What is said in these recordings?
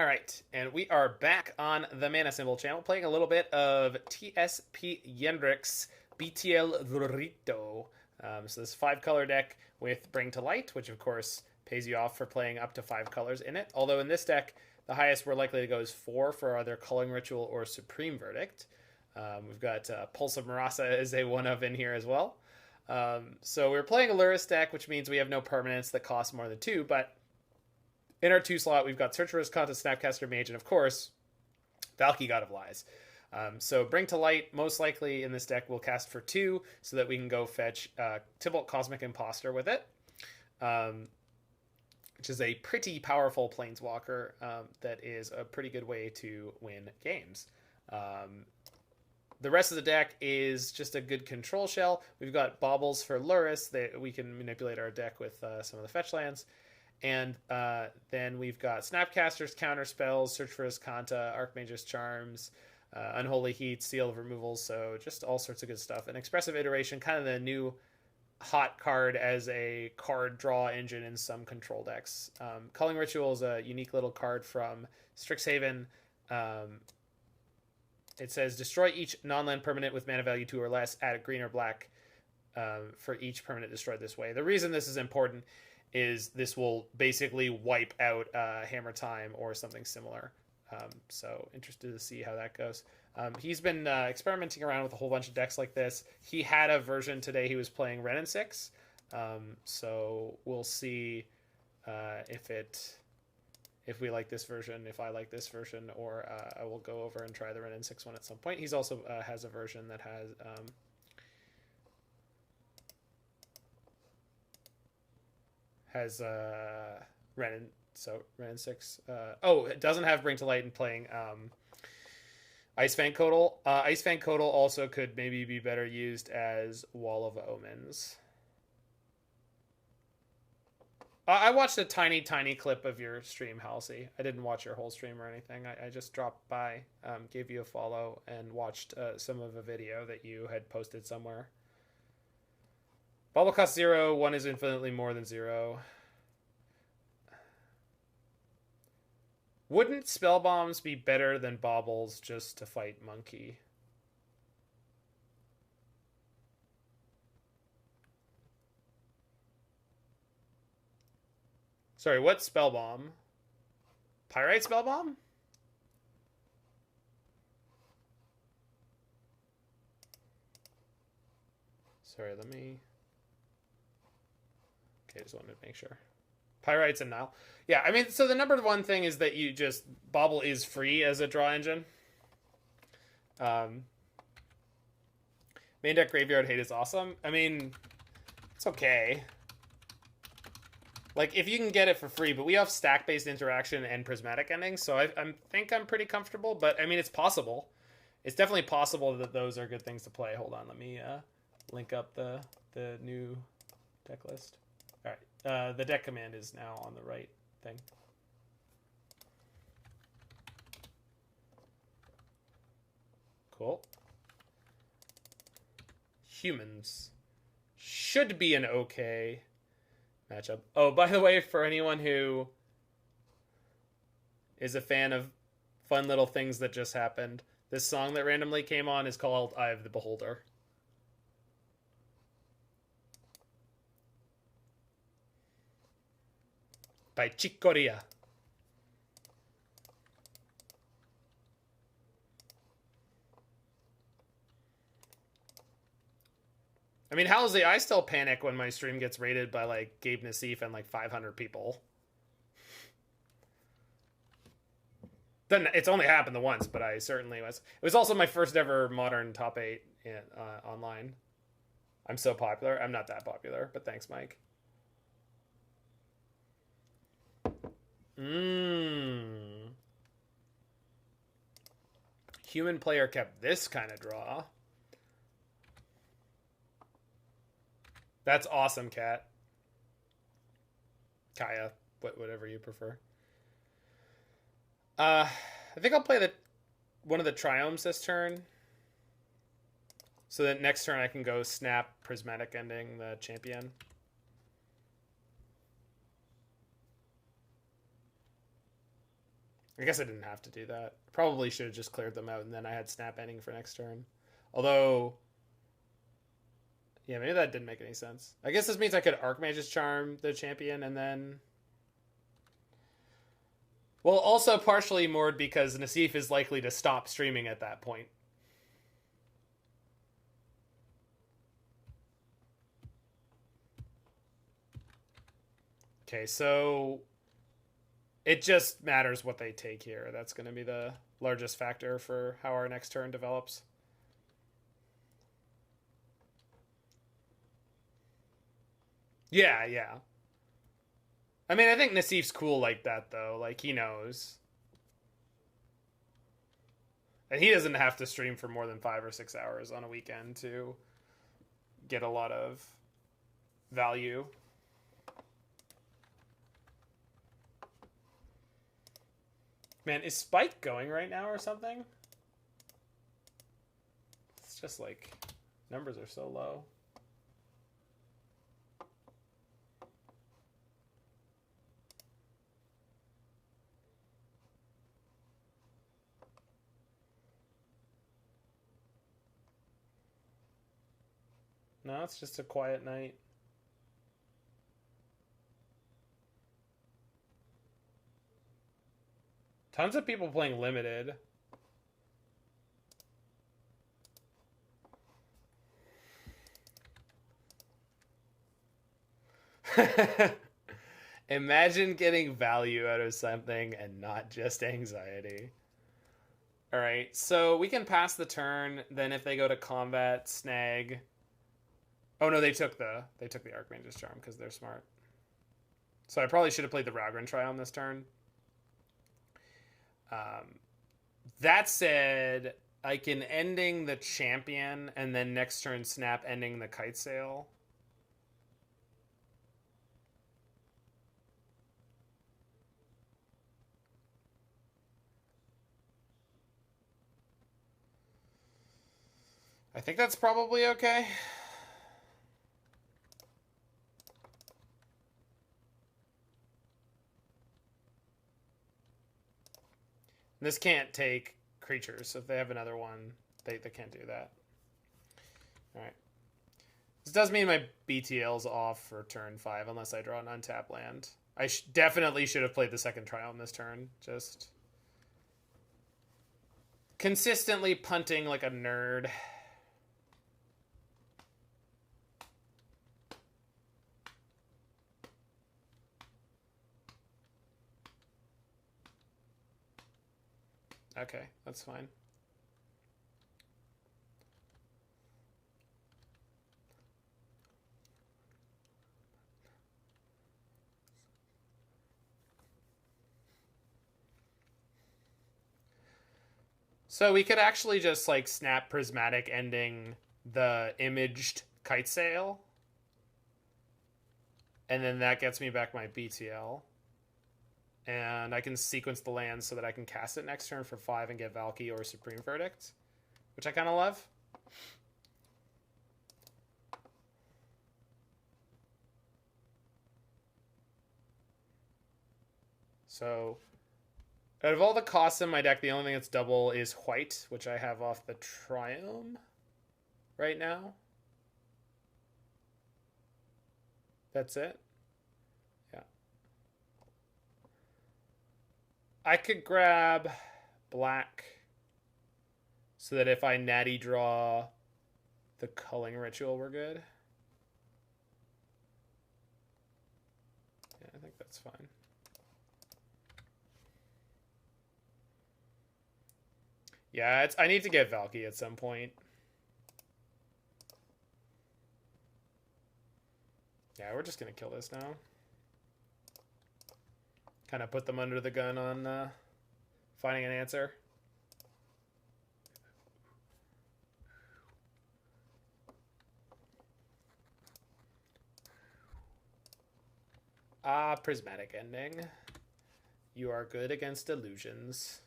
All right, and we are back on the Mana Symbol channel playing a little bit of TSP Yendrix BTLurrito. So this 5-color deck with Bring to Light, which of course pays you off for playing up to 5 colors in it. Although in this deck, the highest we're likely to go is 4 for either Culling Ritual or Supreme Verdict. We've got Pulse of Murasa as a one-of in here as well. So we're playing a Lurrus deck, which means we have no permanents that cost more than 2, but in our 2 slot, we've got Search for Azcanta, Snapcaster Mage, and of course, Valki, God of Lies. So Bring to Light, most likely in this deck, will cast for 2 so that we can go fetch Tibalt Cosmic Imposter with it, which is a pretty powerful Planeswalker that is a pretty good way to win games. The rest of the deck is just a good control shell. We've got Baubles for Lurrus that we can manipulate our deck with some of the fetch lands. And then we've got Snapcasters, Counterspells, Search for Azcanta, Archmage's Charms, Unholy Heat, Seal of Removal, so just all sorts of good stuff. An Expressive Iteration, kind of the new hot card as a card draw engine in some control decks. Culling Ritual is a unique little card from Strixhaven. It says, destroy each non-land permanent with mana value 2 or less, add a green or black for each permanent destroyed this way. The reason this is important is this will basically wipe out Hammer Time or something similar. So interested to see how that goes. He's been experimenting around with a whole bunch of decks like this. He had a version today he was playing Ren and 6. So we'll see if we like this version, if I like this version, or I will go over and try the Ren and 6 one at some point. He's also has a version that has Ren and 6. It doesn't have Bring to Light and playing Icefang Codal. Icefang Codal also could maybe be better used as Wall of Omens. I watched a tiny clip of your stream, Halsey. I didn't watch your whole stream or anything. I just dropped by, gave you a follow, and watched some of a video that you had posted somewhere. Bauble costs 0. 1 is infinitely more than 0. Wouldn't spell bombs be better than baubles just to fight monkey? Sorry, what spell bomb? Pyrite spell bomb? Sorry, let me... Okay, just wanted to make sure. Pyrite's and Nile. Yeah, I mean, so the number one thing is that you just... Bauble is free as a draw engine. Main deck Graveyard Hate is awesome. I mean, it's okay. Like, if you can get it for free, but we have stack-based interaction and prismatic ending, so I think I'm pretty comfortable, but, I mean, it's possible. It's definitely possible that those are good things to play. Hold on, let me link up the new deck list. All right, the deck command is now on the right thing. Cool. Humans should be an okay matchup. Oh, by the way, for anyone who is a fan of fun little things that just happened, this song that randomly came on is called Eye of the Beholder. By Chick Corea. I mean, Halsey, I still panic when my stream gets rated by, like, Gabe Nassif and, like, 500 people. Then it's only happened the once, but I certainly was. It was also my first ever modern top 8 online. I'm so popular. I'm not that popular, but thanks, Mike. Human player kept this kind of draw. That's awesome, Kat. Kaya, whatever you prefer. I think I'll play one of the Triomes this turn. So that next turn I can go snap Prismatic Ending the champion. I guess I didn't have to do that. Probably should have just cleared them out, and then I had Snap Ending for next turn. Although, yeah, maybe that didn't make any sense. I guess this means I could Archmage's Charm the champion, and then... Well, also partially moored because Nassif is likely to stop streaming at that point. Okay, so it just matters what they take here. That's going to be the largest factor for how our next turn develops. Yeah, yeah. I mean, I think Nassif's cool like that, though. Like, he knows. And he doesn't have to stream for more than 5 or 6 hours on a weekend to get a lot of value. Man, is Spike going right now or something? It's just like, numbers are so low. No, it's just a quiet night. Tons of people playing limited. Imagine getting value out of something and not just anxiety. All right, so we can pass the turn. Then if they go to combat, snag. Oh no, they took the Archmage's Charm because they're smart. So I probably should have played the Raugrin Triome this turn. That said, I can ending the champion and then next turn snap ending the Kite Sail. I think that's probably okay. This can't take creatures, so if they have another one, they can't do that. Alright. This does mean my BTL's off for turn 5, unless I draw an untapped land. I definitely should have played the second Triome this turn. Just consistently punting like a nerd. Okay, that's fine. So we could actually just like snap Prismatic Ending the imaged Kite Sail. And then that gets me back my BTL. And I can sequence the land so that I can cast it next turn for 5 and get Valki or Supreme Verdict, which I kind of love. So, out of all the costs in my deck, the only thing that's double is white, which I have off the Triome right now. That's it. I could grab black so that if I natty draw the Culling Ritual, we're good. Yeah, I think that's fine. Yeah, I need to get Valki at some point. Yeah, we're just going to kill this now. Kind of put them under the gun on finding an answer. Prismatic Ending. You are good against illusions.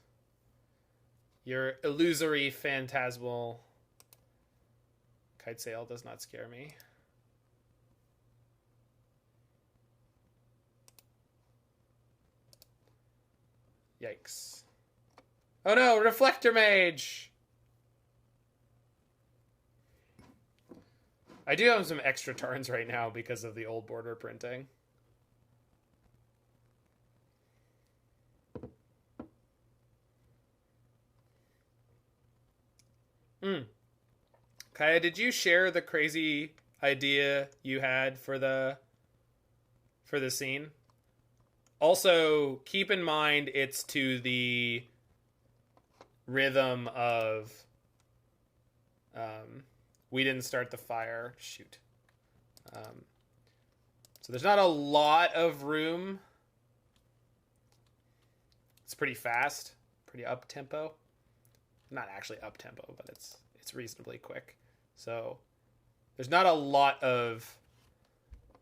Your illusory, phantasmal Kite Sail does not scare me. Yikes. Oh no, Reflector Mage! I do have some extra turns right now because of the old border printing. Kaya, did you share the crazy idea you had for the scene? Also, keep in mind it's to the rhythm of we didn't start the fire. Shoot. So there's not a lot of room. It's pretty fast, pretty up tempo. Not actually up tempo, but it's reasonably quick. So there's not a lot of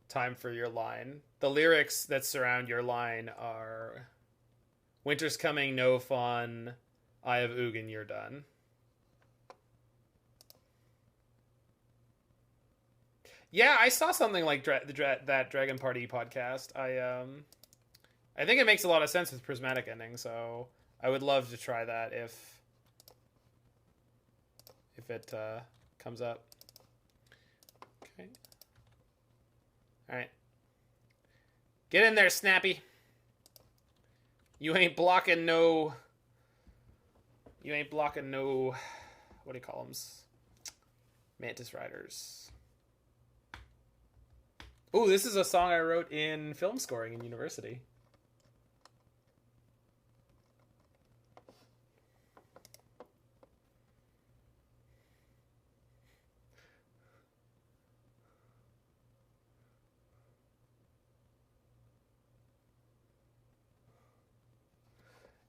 time for your line. The lyrics that surround your line are "Winter's coming, no fun. Eye of Ugin, you're done." Yeah, I saw something like that Dragon Party podcast. I think it makes a lot of sense with Prismatic Ending, so I would love to try that if it comes up. Okay. All right. Get in there, Snappy. You ain't blocking no. You ain't blocking no. What do you call them? Mantis Riders. Ooh, this is a song I wrote in film scoring in university.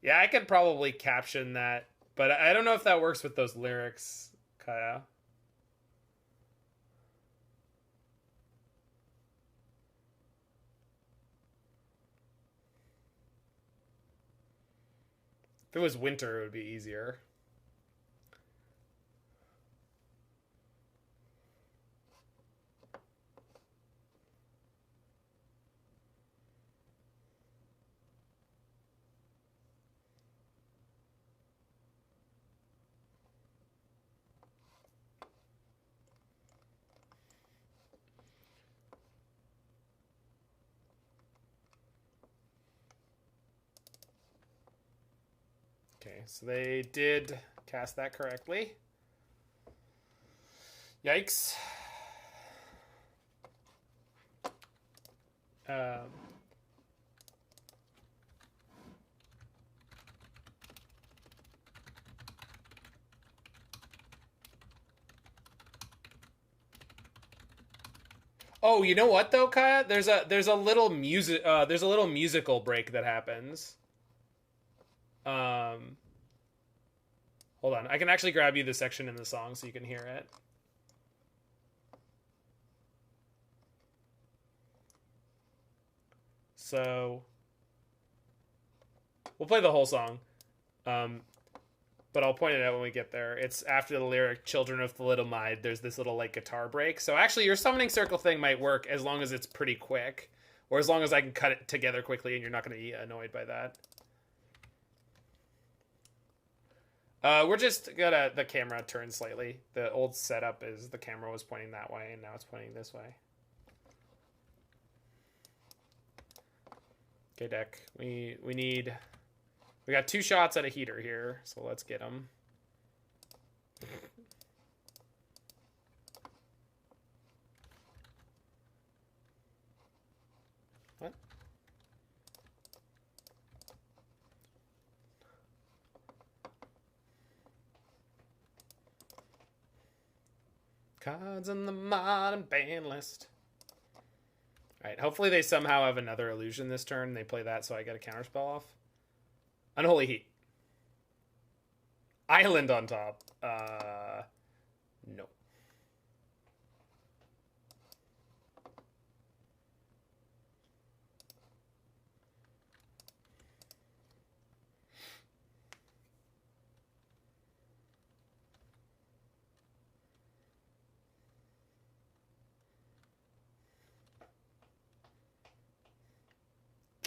Yeah, I could probably caption that, but I don't know if that works with those lyrics, Kaya. If it was winter, it would be easier. Okay, so they did cast that correctly. Yikes. Oh, you know what though, Kaya? There's a little musical break that happens. Hold on. I can actually grab you the section in the song so you can hear it. So we'll play the whole song. But I'll point it out when we get there. It's after the lyric "Children of Thalidomide." There's this little like guitar break. So actually, your summoning circle thing might work as long as it's pretty quick, or as long as I can cut it together quickly, and you're not going to be annoyed by that. We're just gonna the camera turn slightly. The old setup is the camera was pointing that way, and now it's pointing this way. Okay, deck. We got 2 shots at a heater here, so let's get them. What? Cards on the modern ban list. Alright, hopefully they somehow have another illusion this turn. They play that so I get a counterspell off. Unholy Heat. Island on top. No.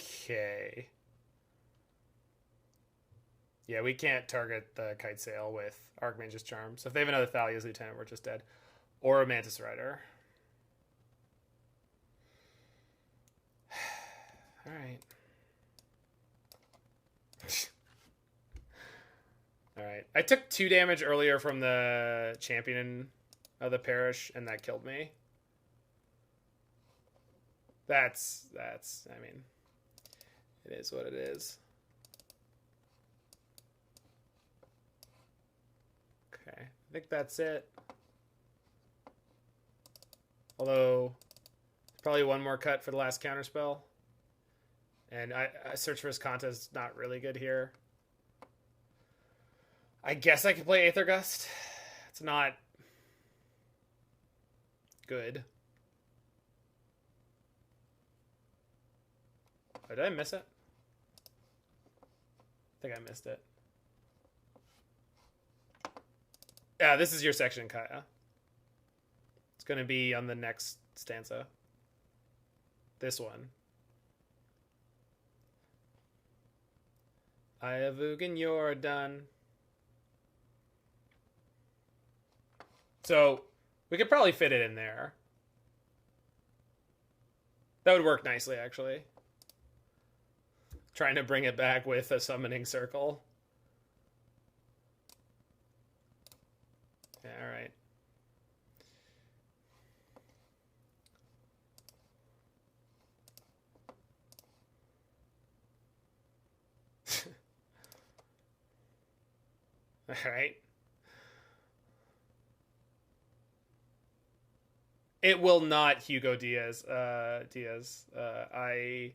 Okay. Yeah, we can't target the Kite Sail with Archmage's Charm. So if they have another Thalia's Lieutenant, we're just dead. Or a Mantis Rider. Alright. Alright. I took 2 damage earlier from the champion of the parish, and that killed me. That's, I mean, it is what it is. Okay, I think that's it. Although, probably one more cut for the last counterspell. And I Search for Azcanta is not really good here. I guess I could play Aether Gust. It's not good. Oh, did I miss it? I think I missed it. Yeah, this is your section, Kaya. It's going to be on the next stanza. This one. I have Ugin, you're done. So, we could probably fit it in there. That would work nicely, actually. Trying to bring it back with a summoning circle. Yeah, alright. Alright. It will not Hugo Diaz. I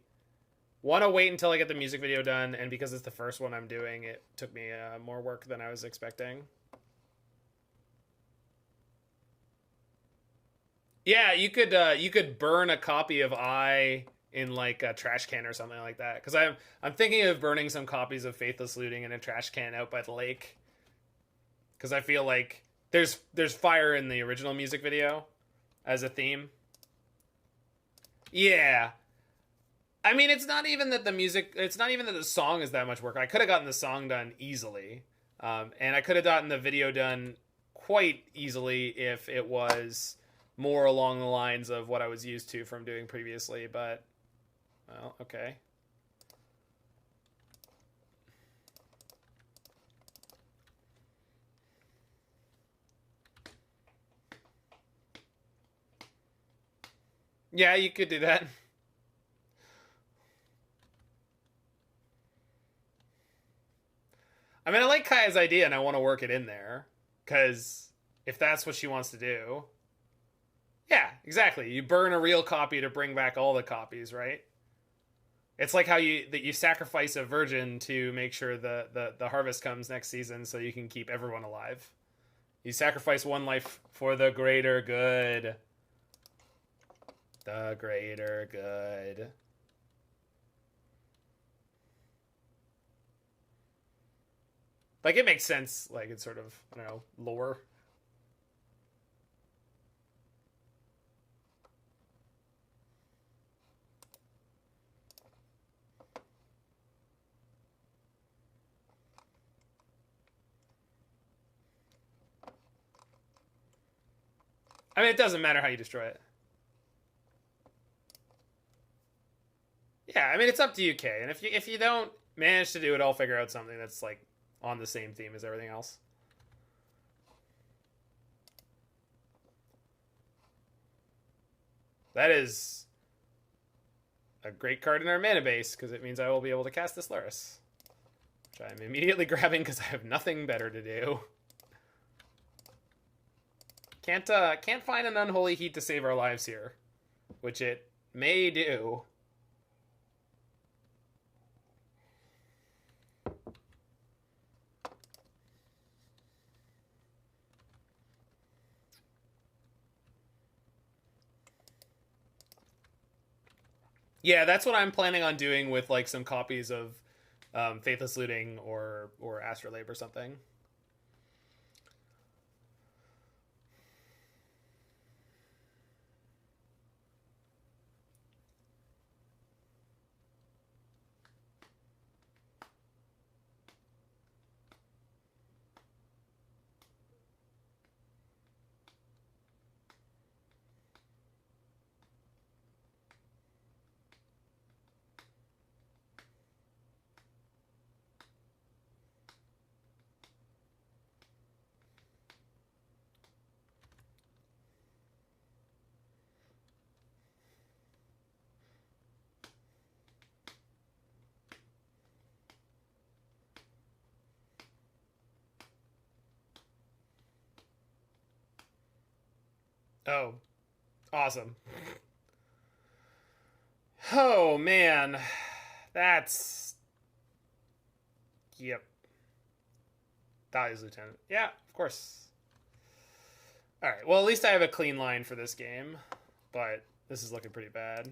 want to wait until I get the music video done, and because it's the first one I'm doing, it took me more work than I was expecting. Yeah, you could burn a copy of I in like a trash can or something like that. Because I'm thinking of burning some copies of Faithless Looting in a trash can out by the lake. Because I feel like there's fire in the original music video as a theme. Yeah. I mean, it's not even that the song is that much work. I could have gotten the song done easily. And I could have gotten the video done quite easily if it was more along the lines of what I was used to from doing previously, but, well, okay. Yeah, you could do that. I mean, I like Kaya's idea, and I want to work it in there, because if that's what she wants to do... Yeah, exactly. You burn a real copy to bring back all the copies, right? It's like how you sacrifice a virgin to make sure the harvest comes next season so you can keep everyone alive. You sacrifice one life for the greater good. The greater good. Like, it makes sense. Like, it's sort of, I don't know, lore. I mean, it doesn't matter how you destroy it. Yeah, I mean, it's up to you, Kay. And if you don't manage to do it, I'll figure out something that's, like, on the same theme as everything else. That is a great card in our mana base, because it means I will be able to cast this Lurrus. Which I'm immediately grabbing because I have nothing better to do. Can't find an Unholy Heat to save our lives here. Which it may do. Yeah, that's what I'm planning on doing with like some copies of Faithless Looting or Astrolabe or something. Oh, awesome. Oh, man. That's... Yep. Values Lieutenant. Yeah, of course. Alright, well, at least I have a clean line for this game. But this is looking pretty bad.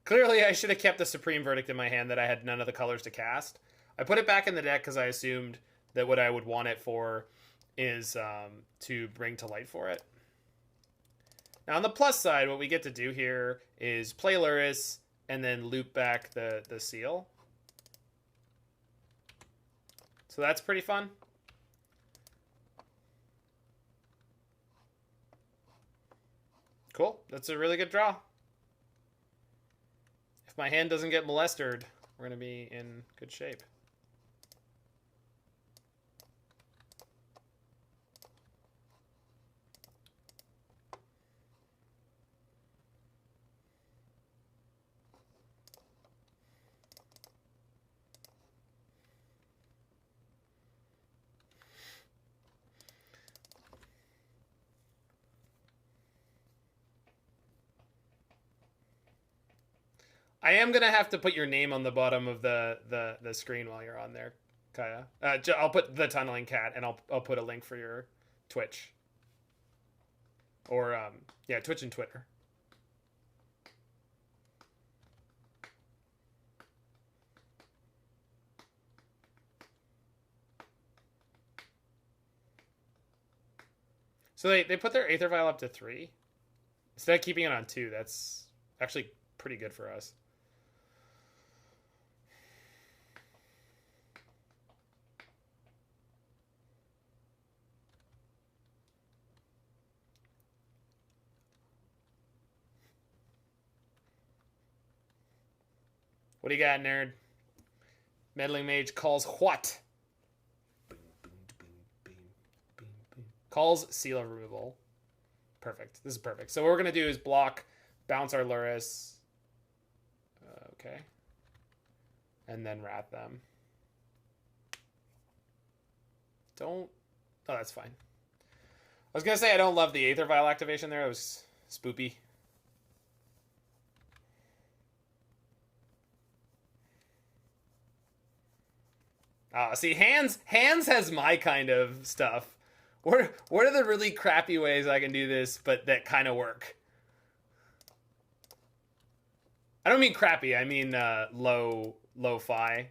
Clearly, I should have kept the Supreme Verdict in my hand that I had none of the colors to cast. I put it back in the deck because I assumed that what I would want it for is to bring to light for it. Now, on the plus side, what we get to do here is play Lurrus and then loop back the seal. So that's pretty fun. Cool. That's a really good draw. If my hand doesn't get molested, we're going to be in good shape. I am going to have to put your name on the bottom of the screen while you're on there, Kaya. I'll put the Tunneling Cat, and I'll put a link for your Twitch. Or, yeah, Twitch and Twitter. So they put their Aether Vial up to 3. Instead of keeping it on 2, that's actually pretty good for us. What do you got, nerd? Meddling Mage calls what? Calls Seal of Removal. Perfect. This is perfect. So what we're going to do is block, bounce our Lurrus. Okay. And then rat them. Don't... Oh, that's fine. I was going to say I don't love the Aether Vial activation there. It was spoopy. See, hands has my kind of stuff. What are the really crappy ways I can do this, but that kind of work? I don't mean crappy. I mean lo-fi,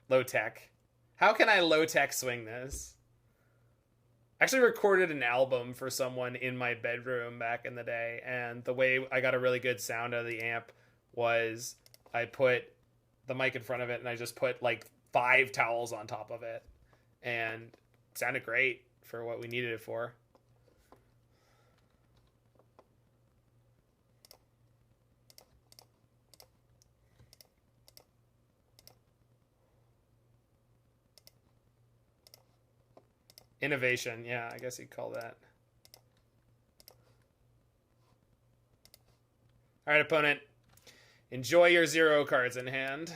low tech. How can I low tech swing this? I actually recorded an album for someone in my bedroom back in the day, and the way I got a really good sound out of the amp was I put the mic in front of it, and I just put like 5 towels on top of it, and it sounded great for what we needed it for. Innovation, yeah, I guess you'd call that. All right, opponent, enjoy your 0 cards in hand.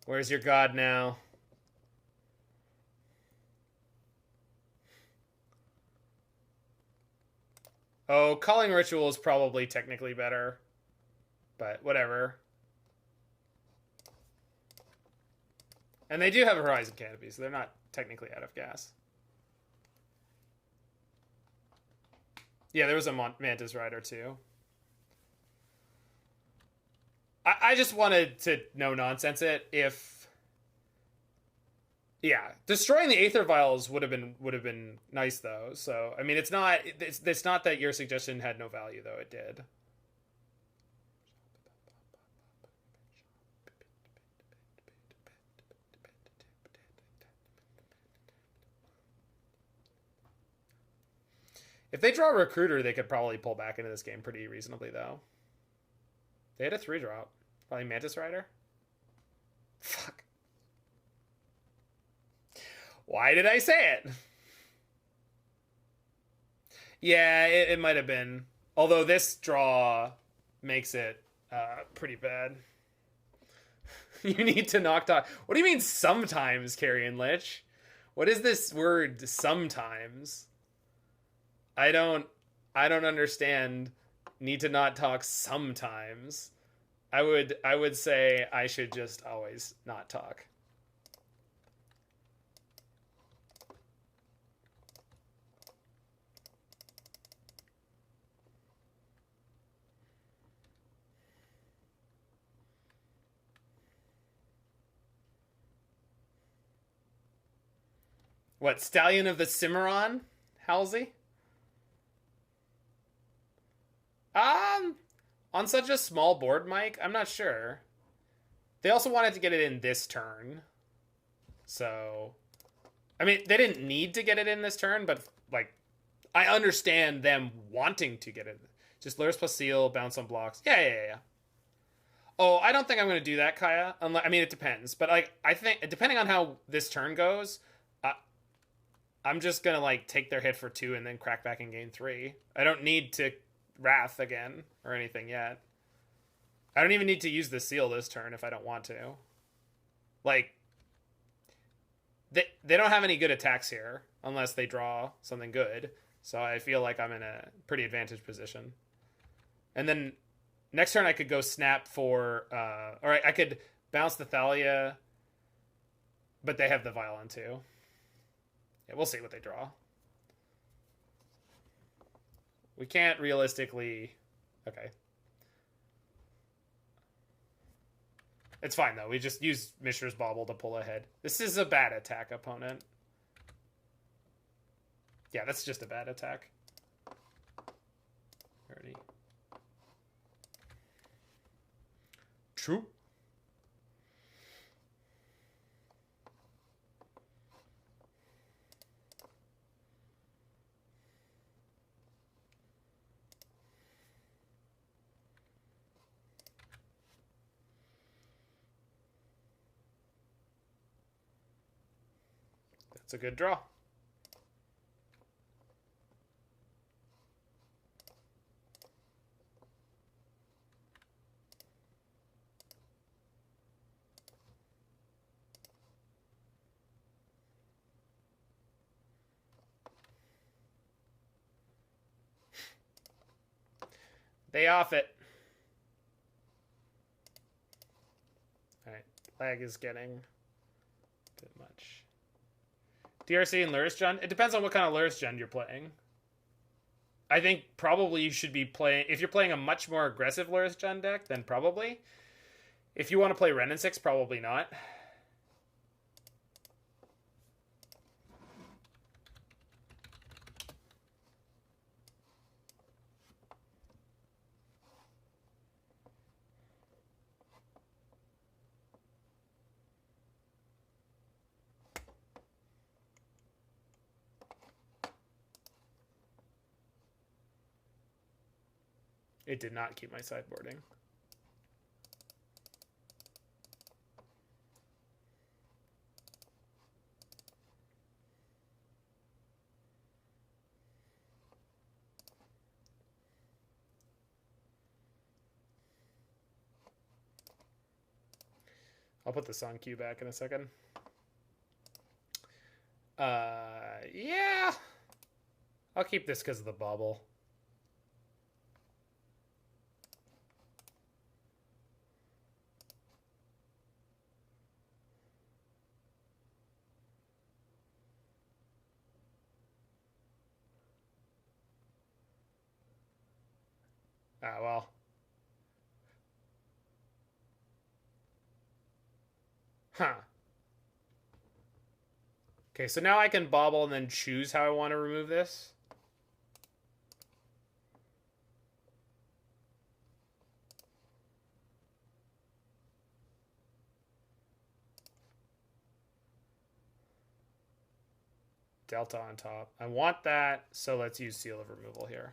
Where's your god now? Oh, Culling Ritual is probably technically better. But whatever. And they do have a Horizon Canopy, so they're not technically out of gas. Yeah, there was a Mantis Rider too. I just wanted to no-nonsense it if... Yeah, destroying the Aether Vials would have been nice though. So I mean, it's not that your suggestion had no value though. It did. If they draw a Recruiter, they could probably pull back into this game pretty reasonably though. They had a 3-drop. Probably Mantis Rider. Fuck. Why did I say it? Yeah, it might have been. Although this draw makes it pretty bad. You need to knock talk. What do you mean sometimes, Carrion Lich? What is this word sometimes? I don't understand. Need to not talk sometimes. I would say I should just always not talk. What, Stallion of the Cimarron, Halsey? On such a small board, Mike, I'm not sure. They also wanted to get it in this turn. So, I mean, they didn't need to get it in this turn, but, like, I understand them wanting to get it. Just Lurrus plus Seal, bounce on blocks. Yeah. Oh, I don't think I'm going to do that, Kaya. I mean, it depends. But, like, I think, depending on how this turn goes, I'm just going to, like, take their hit for 2 and then crack back and gain 3. I don't need to Wrath again or anything yet. I don't even need to use the Seal this turn if I don't want to. Like, they don't have any good attacks here unless they draw something good. So I feel like I'm in a pretty advantaged position. And then next turn I could go Snap for... or I could bounce the Thalia, but they have the Violin too. Yeah, we'll see what they draw. We can't realistically... Okay. It's fine, though. We just use Mishra's Bauble to pull ahead. This is a bad attack opponent. Yeah, that's just a bad attack. Already. True. It's a good draw. They off it. All right, lag is getting a bit much. DRC and Lurrus Gen? It depends on what kind of Lurrus Gen you're playing. I think probably you should be playing... If you're playing a much more aggressive Lurrus Gen deck, then probably. If you want to play Ren and 6, probably not. It did not keep my sideboarding. I'll put this on cue back in a second. Yeah. I'll keep this because of the Bauble. Ah, well. Huh. Okay, so now I can Bauble and then choose how I want to remove this. Delta on top. I want that, so let's use Seal of Removal here.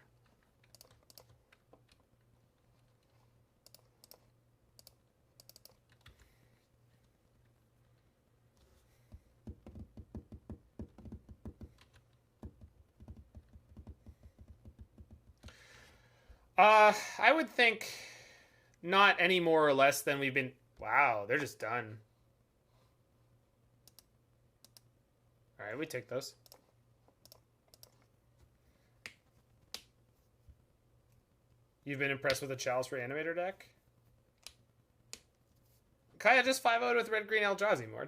I would think not any more or less than we've been... Wow, they're just done. All Alright, we take those. You've been impressed with the Chalice Reanimator deck? Kaya just 5-0'd with red-green Eldrazi, Mord.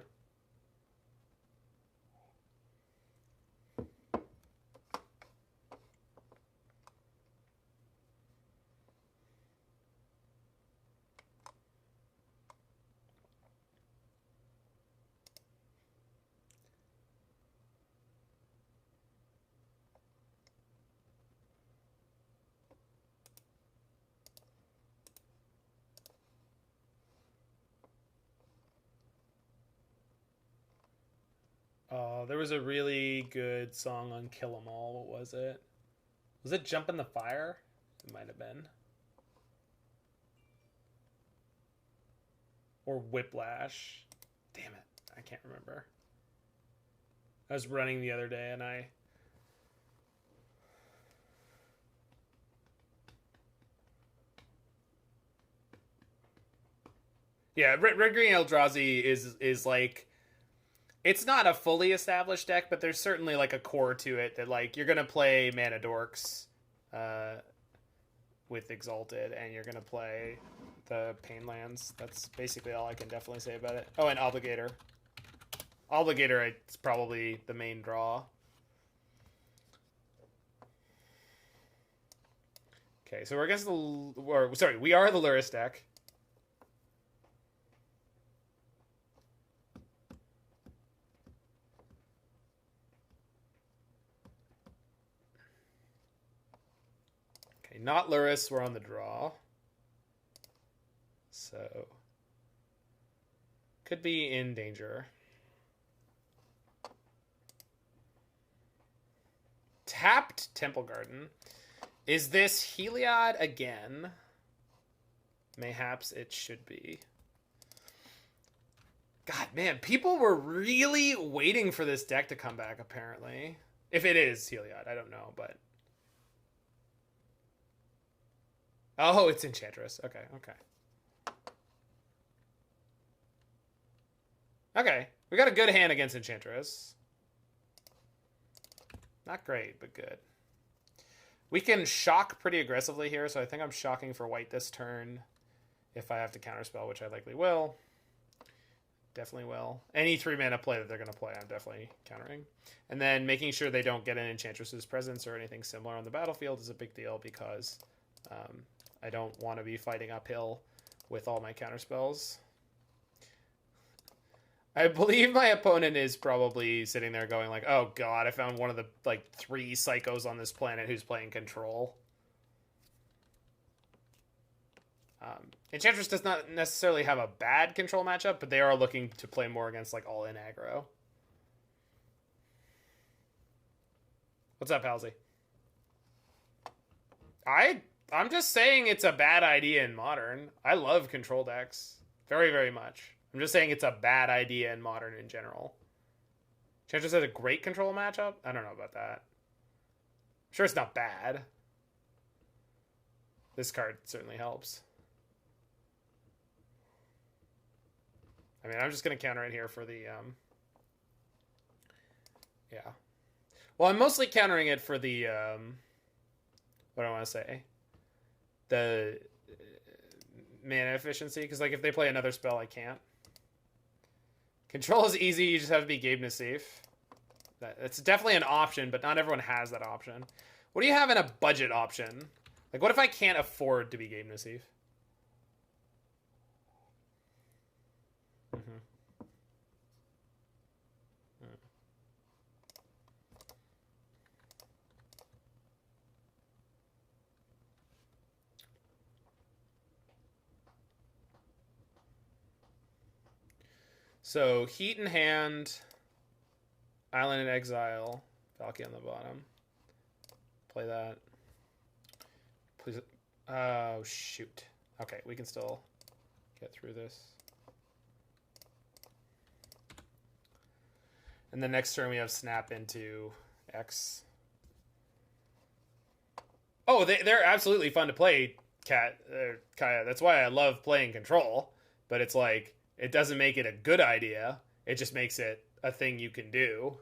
Oh, there was a really good song on Kill 'Em All. What was it? Was it Jump in the Fire? It might have been. Or Whiplash. Damn it. I can't remember. I was running the other day and I... Yeah, Red Green Eldrazi is like... It's not a fully established deck, but there's certainly like a core to it that like you're gonna play Mana Dorks with Exalted, and you're gonna play the Painlands. That's basically all I can definitely say about it. Oh, and Obligator. Obligator, it's probably the main draw. Okay, so we're against the... Or, sorry, we are the Lurrus deck. Not Lurrus, we're on the draw. So, could be in danger. Tapped Temple Garden. Is this Heliod again? Mayhaps it should be. God, man, people were really waiting for this deck to come back, apparently. If it is Heliod, I don't know, but... Oh, it's Enchantress. Okay, okay. Okay, we got a good hand against Enchantress. Not great, but good. We can shock pretty aggressively here, so I think I'm shocking for white this turn. If I have to counterspell, which I likely will. Definitely will. Any 3-mana play that they're going to play, I'm definitely countering. And then making sure they don't get an Enchantress's presence or anything similar on the battlefield is a big deal because... I don't want to be fighting uphill with all my counterspells. I believe my opponent is probably sitting there going like, oh god, I found one of the like 3 psychos on this planet who's playing control. Enchantress does not necessarily have a bad control matchup, but they are looking to play more against like all-in aggro. What's up, Halsey? I'm just saying it's a bad idea in Modern. I love control decks. Very, very much. I'm just saying it's a bad idea in Modern in general. Enchantress has a great control matchup? I don't know about that. I'm sure it's not bad. This card certainly helps. I mean, I'm just going to counter it here for the... Yeah. Well, I'm mostly countering it for the... What do I want to say? The mana efficiency, because like if they play another spell, I can't. Control is easy, you just have to be Gabe Nassif. It's definitely an option, but not everyone has that option. What do you have in a budget option? Like, what if I can't afford to be Gabe Nassif? Mm-hmm. So, Heat in hand, Island in Exile, Valki on the bottom. Play that. Please. Oh, shoot. Okay, we can still get through this. And the next turn we have Snap into X. Oh, they're absolutely fun to play, Kaya. That's why I love playing Control. But it's like... It doesn't make it a good idea. It just makes it a thing you can do.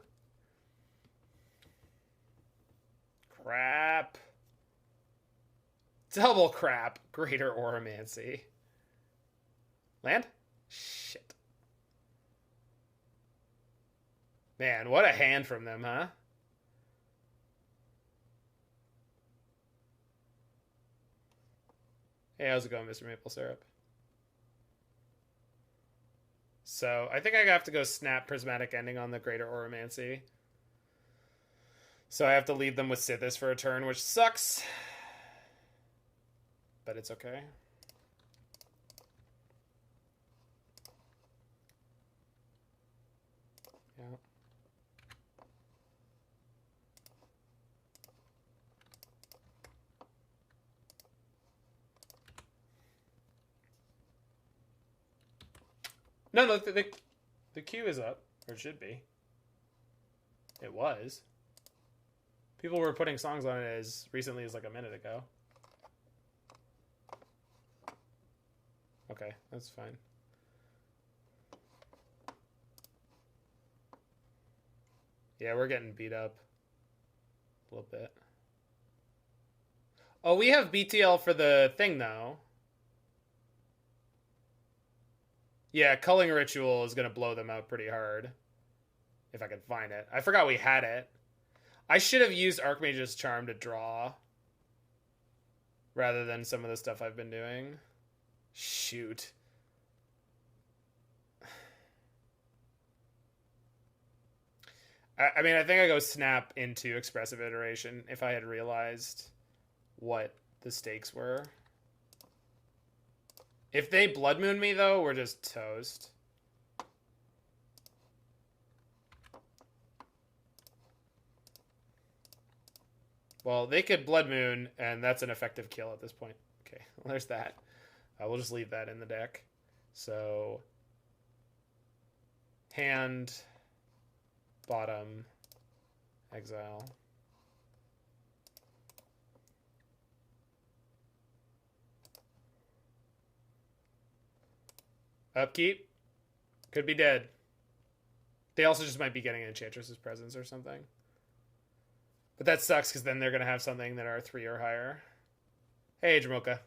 crap. Double crap. Greater Oromancy. Land? Shit. Man, what a hand from them, huh? Hey, how's it going, Mr. Maple Syrup? So, I think I have to go snap Prismatic Ending on the Greater Oromancy. So I have to leave them with Sithis for a turn, which sucks. But it's okay. Yeah. No, the queue is up. Or it should be. It was. People were putting songs on it as recently as like a minute ago. Okay, that's fine. Yeah, we're getting beat up a little bit. Oh, we have BTL for the thing, though. Yeah, Culling Ritual is going to blow them out pretty hard. If I can find it. I forgot we had it. I should have used Archmage's Charm to draw. Rather than some of the stuff I've been doing. Shoot. I mean, I think I go snap into Expressive Iteration if I had realized what the stakes were. If they Blood Moon me, though, we're just toast. Well, they could Blood Moon, and that's an effective kill at this point. Okay, well, there's that. We'll just leave that in the deck. So, hand, bottom, exile. Upkeep. Could be dead. They also just might be getting Enchantress's Presence or something. But that sucks because then they're going to have something that are 3 or higher. Hey, Jamocha.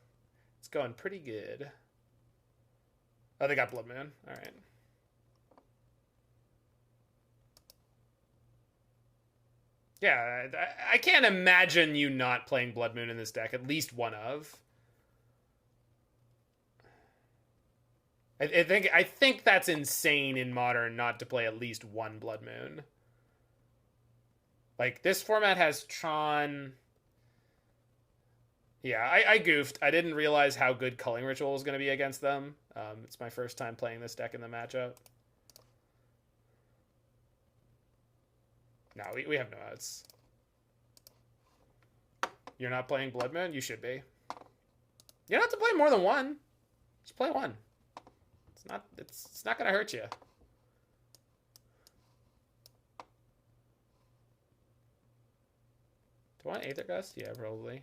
It's going pretty good. Oh, they got Blood Moon. All right. Yeah, I can't imagine you not playing Blood Moon in this deck. At least one of. I think that's insane in Modern not to play at least one Blood Moon. Like, this format has Tron. Yeah, I goofed. I didn't realize how good Culling Ritual was going to be against them. It's my first time playing this deck in the matchup. No, we have no outs. You're not playing Blood Moon? You should be. You don't have to play more than one. Just play one. It's not going to hurt you. Do I want Aether Gust? Yeah, probably.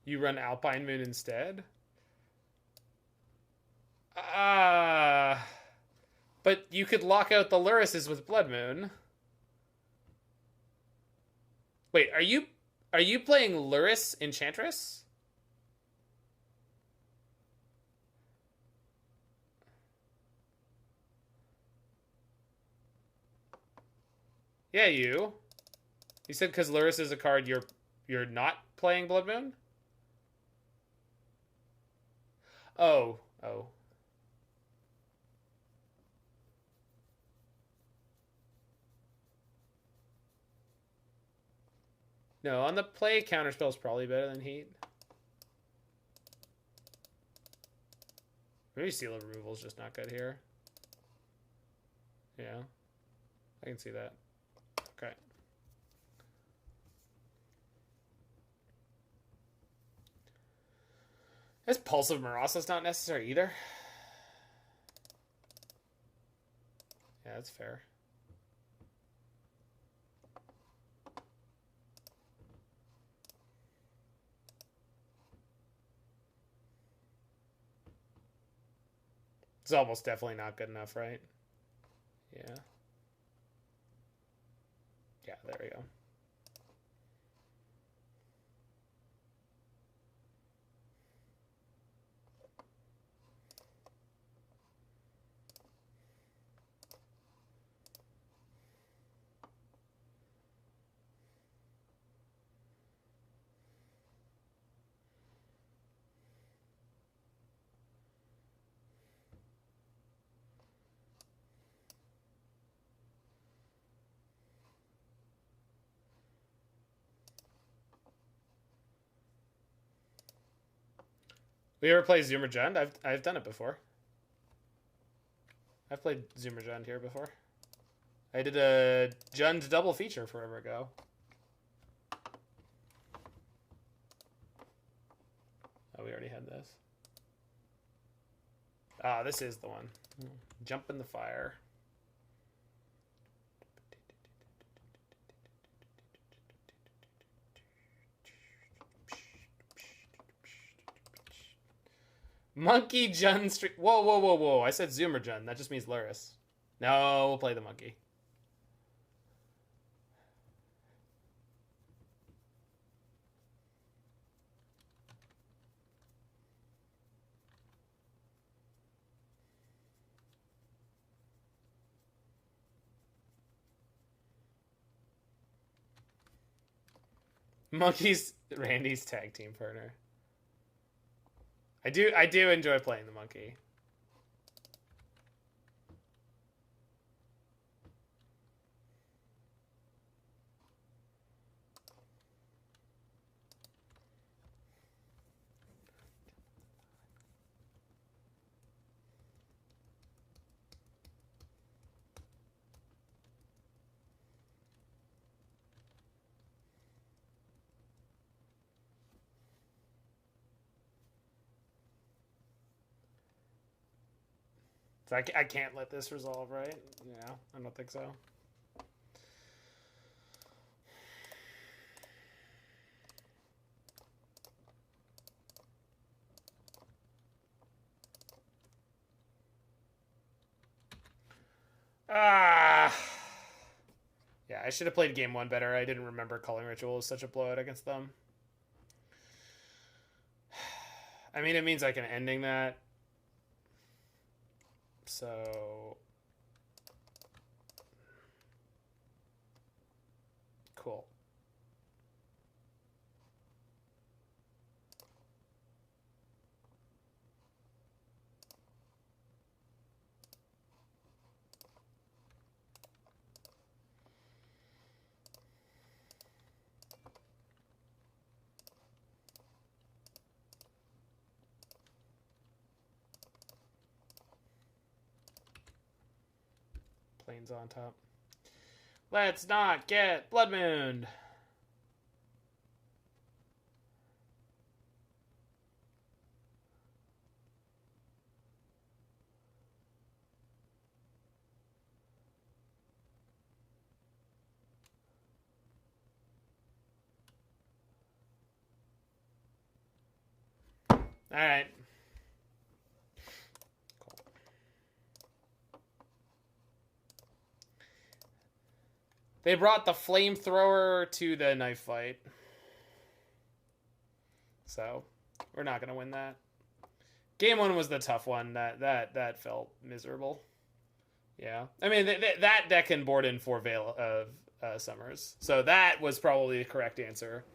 You run Alpine Moon instead? But you could lock out the Lurruses with Blood Moon. Wait, are you playing Lurrus Enchantress? Yeah, you. You said because Lurrus is a card you're not playing Blood Moon? Oh. No, on the play, Counterspell is probably better than Heat. Maybe Seal of Removal is just not good here. Yeah, I can see that. Okay. This Pulse of Murasa is not necessary either. Yeah, that's fair. It's almost definitely not good enough, right? Yeah. Yeah, there we go. We ever play Zoomerjund? I've done it before. I've played Zoomerjund here before. I did a Jund double feature forever ago. Oh, we already had this. Ah, this is the one. Jump in the fire. Monkey Jund Street. Whoa, whoa, whoa, whoa. I said Zoomerjund. That just means Lurrus. No, we'll play the monkey. Monkey's Randy's tag team partner. I do enjoy playing the monkey. So I can't let this resolve, right? Yeah, I don't think so. Ah. Yeah, I should have played game one better. I didn't remember Culling Ritual was such a blowout against them. I mean, it means I can ending that. So cool. Planes on top. Let's not get Blood Moon. All right. Cool. They brought the flamethrower to the knife fight. So, we're not going to win that. Game one was the tough one. That felt miserable. Yeah. I mean, that deck can board in 4 Veil of Summers. So that was probably the correct answer.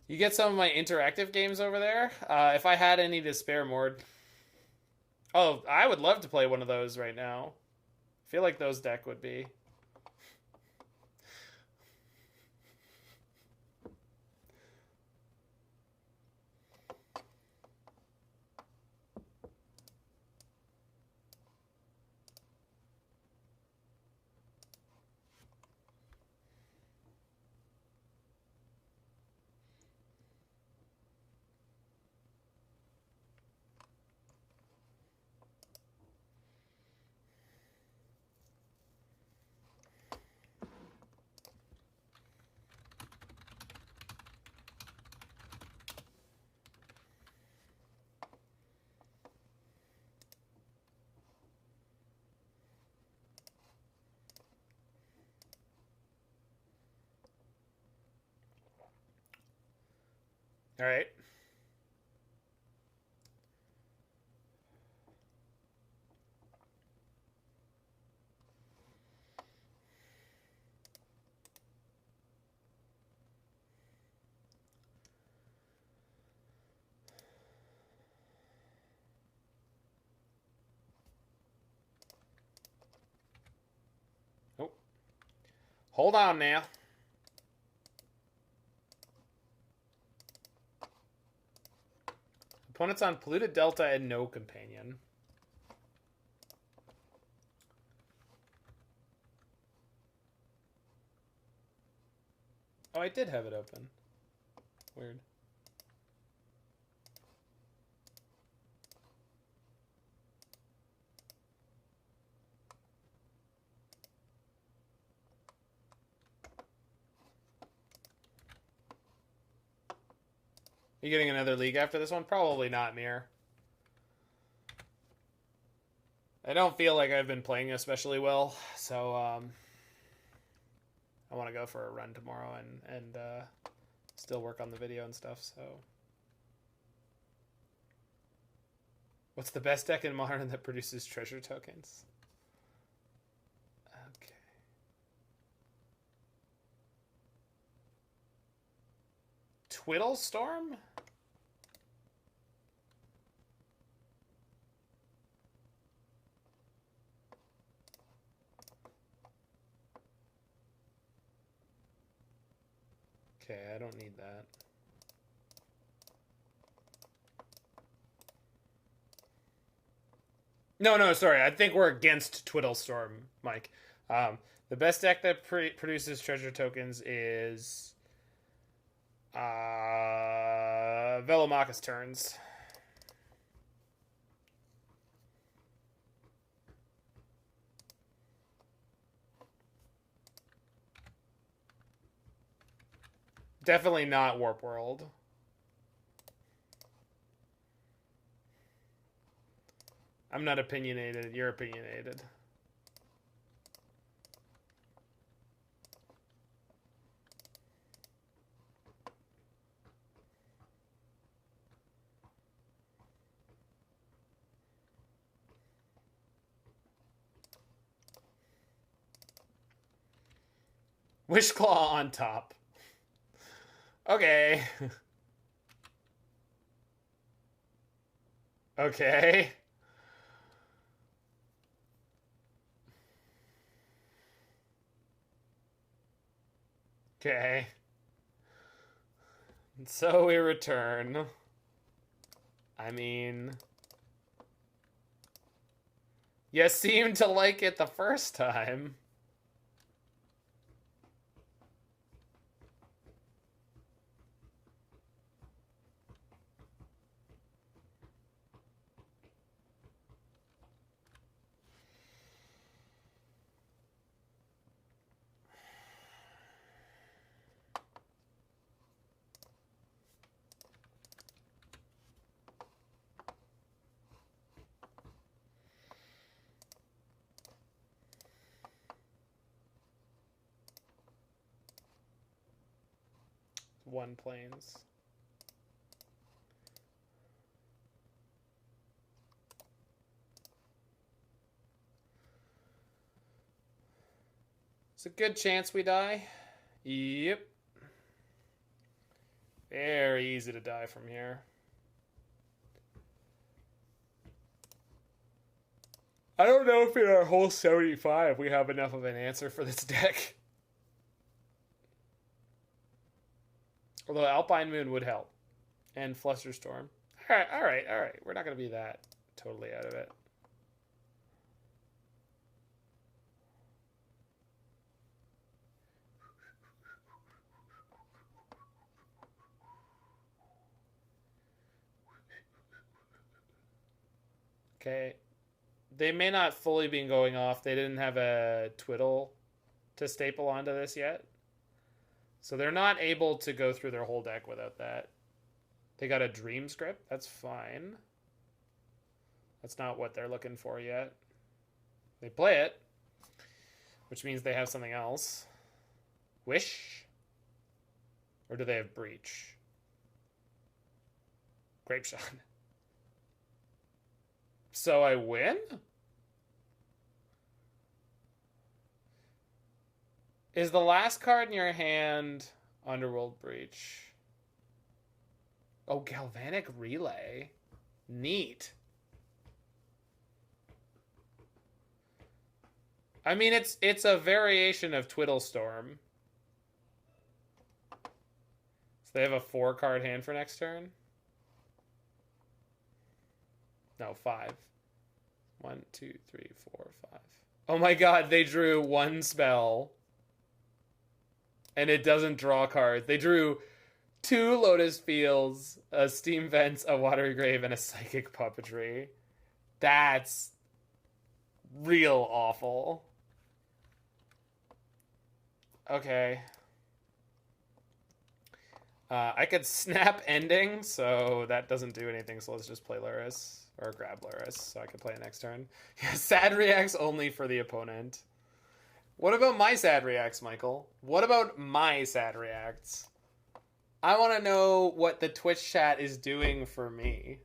You get some of my interactive games over there. If I had any to spare, Mord. Oh, I would love to play one of those right now. I feel like those deck would be. All right. Oh. Hold on now. Opponent's on Polluted Delta and no companion. Oh, I did have it open. Weird. You getting another league after this one? Probably not, Mir. I don't feel like I've been playing especially well, so I want to go for a run tomorrow and still work on the video and stuff. So, what's the best deck in Modern that produces treasure tokens? Okay. Twiddlestorm? Okay, I don't need that. No, sorry. I think we're against Twiddlestorm, Mike. The best deck that produces treasure tokens is Velomachus Turns. Definitely not Warp World. I'm not opinionated. You're opinionated. Wishclaw on top. Okay. Okay. Okay. And so we return. I mean, you seemed to like it the first time. One planes. It's a good chance we die. Yep. Very easy to die from here. I don't know if in our whole 75 we have enough of an answer for this deck. Although Alpine Moon would help. And Flusterstorm. Alright. We're not going to be that totally out of it. Okay. They may not fully be going off. They didn't have a twiddle to staple onto this yet. So they're not able to go through their whole deck without that. They got a Dream Script. That's fine. That's not what they're looking for yet. They play it, which means they have something else. Wish? Or do they have Breach? Grape Shot. So I win? Is the last card in your hand Underworld Breach? Oh, Galvanic Relay. Neat. I mean, it's a variation of Twiddlestorm. So they have a 4-card hand for next turn? No, 5. 1, 2, 3, 4, 5. Oh my god, they drew 1 spell. And it doesn't draw cards. They drew 2 Lotus Fields, a Steam Vents, a Watery Grave, and a Psychic Puppetry. That's real awful. Okay. I could snap Ending, so that doesn't do anything, so let's just play Lurrus. Or grab Lurrus, so I can play it next turn. Yeah, sad reacts only for the opponent. What about my sad reacts, Michael? What about my sad reacts? I want to know what the Twitch chat is doing for me.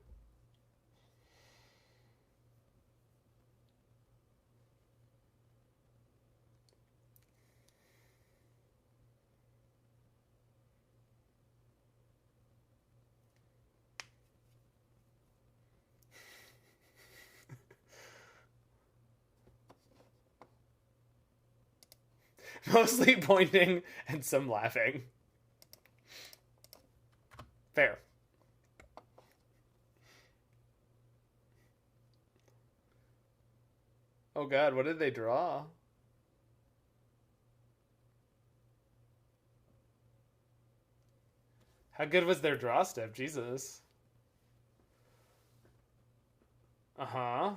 Mostly pointing and some laughing. Fair. Oh god, what did they draw? How good was their draw step? Jesus. Uh-huh.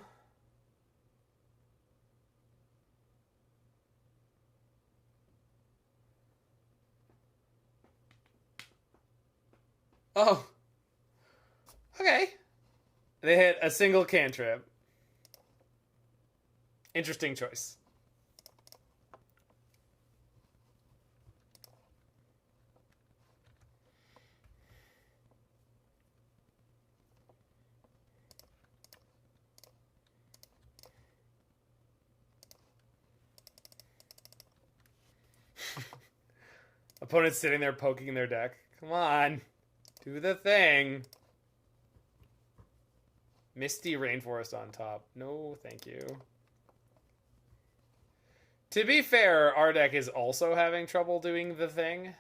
Oh. Okay. They hit a single cantrip. Interesting choice. Opponent's sitting there poking their deck. Come on. Do the thing. Misty Rainforest on top. No, thank you. To be fair, our deck is also having trouble doing the thing.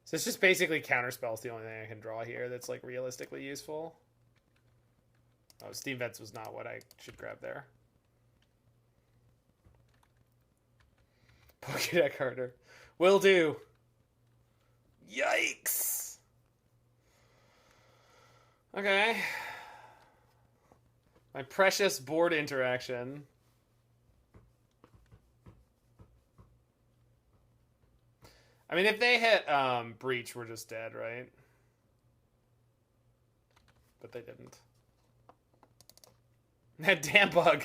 So it's just basically Counterspell's the only thing I can draw here that's like realistically useful. Oh, Steam Vents was not what I should grab there. Pokédeck harder. Will do. Yikes. Okay. My precious board interaction. I mean, if they hit Breach, we're just dead, right? But they didn't. That damn bug.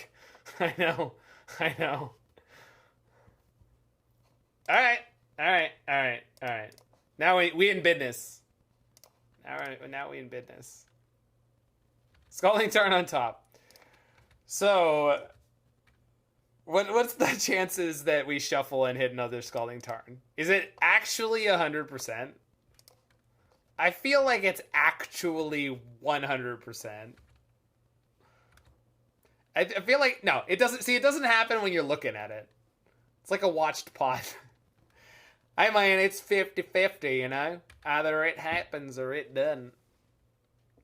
I know. I know. Alright. Alright. Alright. Alright. Now we in business. Alright, now we in business. Scalding Tarn on top. So, what's the chances that we shuffle and hit another Scalding Tarn? Is it actually 100%? I feel like it's actually 100%. I feel like, no, it doesn't, see, it doesn't happen when you're looking at it. It's like a watched pot. I mean, it's 50-50, you know? Either it happens or it doesn't.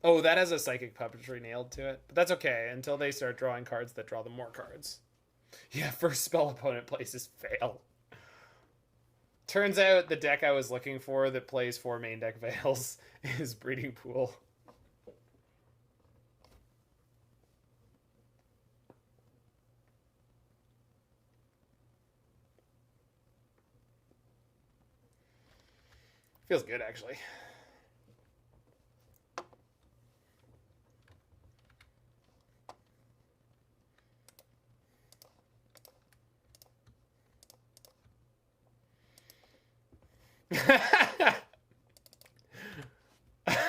Oh, that has a Psychic Puppetry nailed to it. But that's okay, until they start drawing cards that draw them more cards. Yeah, first spell opponent plays is fail. Turns out the deck I was looking for that plays 4 main deck Veils is Breeding Pool. Feels good, actually.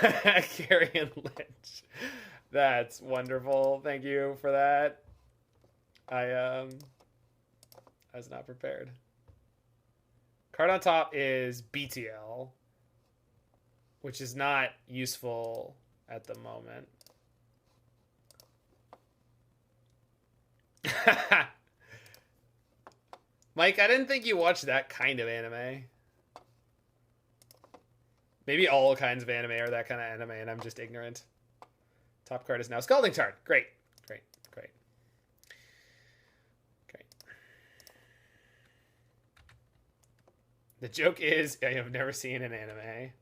Carrion Lich. That's wonderful. Thank you for that. I was not prepared. Card on top is BTL, which is not useful at the moment. Mike, I didn't think you watched that kind of anime. Maybe all kinds of anime are that kind of anime, and I'm just ignorant. Top card is now Scalding Tarn. Great. Great. Great. Great. The joke is, I have never seen an anime.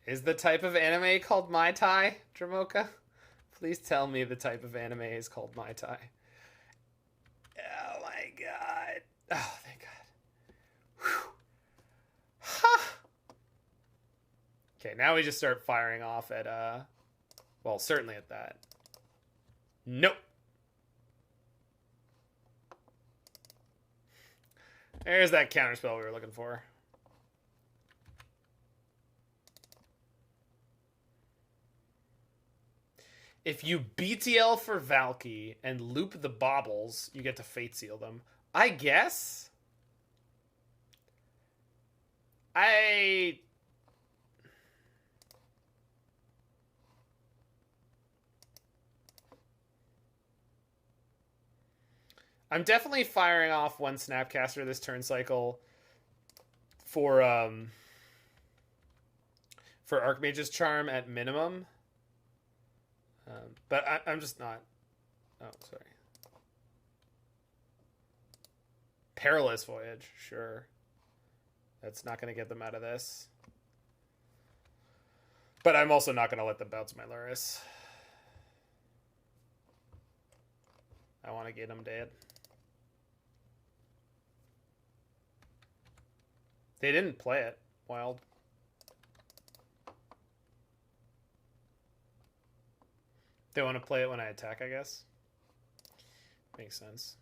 Is the type of anime called Mai Tai, Dramoka? Please tell me the type of anime is called Mai Tai. Oh my god. Oh, thank god. Whew. Ha! Okay, now we just start firing off at, well, certainly at that. Nope. There's that counterspell we were looking for. If you BTL for Valki and loop the baubles, you get to Fate Seal them. I guess? I'm definitely firing off one Snapcaster this turn cycle for Archmage's Charm at minimum. But I'm just not... Oh, sorry. Perilous Voyage, sure. That's not going to get them out of this. But I'm also not going to let them bounce my Lurrus. I want to get them dead. They didn't play it. Wild. They want to play it when I attack, I guess. Makes sense.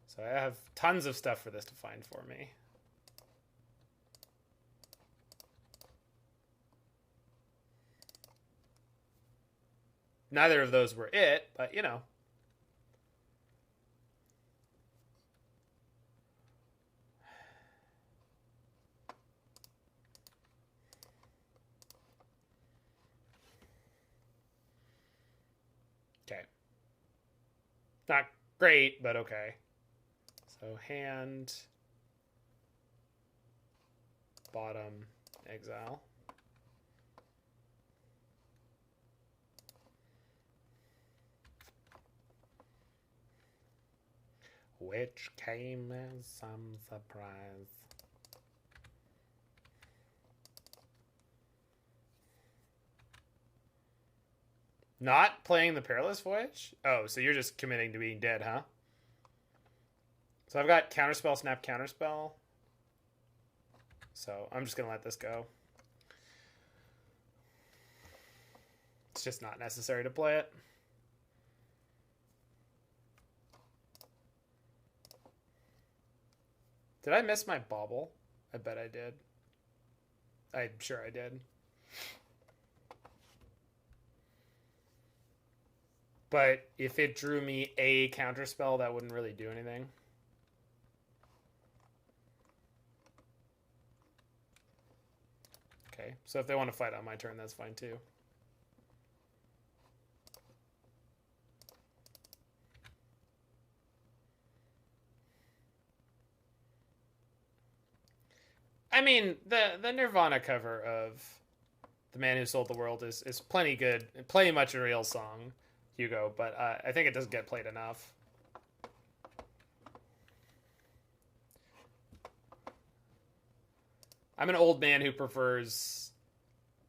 So I have tons of stuff for this to find for me. Neither of those were it, but you know. Okay. Not great, but okay. So hand, bottom, exile. Which came as some surprise. Not playing the Perilous Voyage? Oh, so you're just committing to being dead, huh? So I've got Counterspell, Snap, Counterspell. So I'm just going to let this go. It's just not necessary to play it. Did I miss my Bauble? I bet I did. I'm sure I did. But if it drew me a Counterspell, that wouldn't really do anything. Okay, so if they want to fight on my turn, that's fine too. I mean, the Nirvana cover of The Man Who Sold the World is plenty good, plenty much a real song, Hugo, but I think it doesn't get played enough. I'm an old man who prefers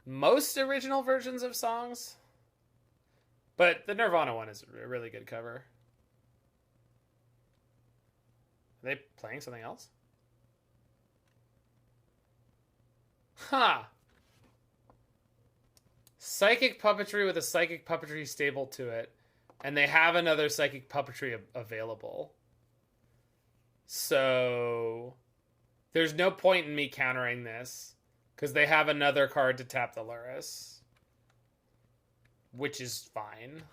most original versions of songs, but the Nirvana one is a really good cover. Are they playing something else? Huh. Psychic Puppetry with a Psychic Puppetry stable to it, and they have another Psychic Puppetry available. So there's no point in me countering this because they have another card to tap the Lurrus, which is fine.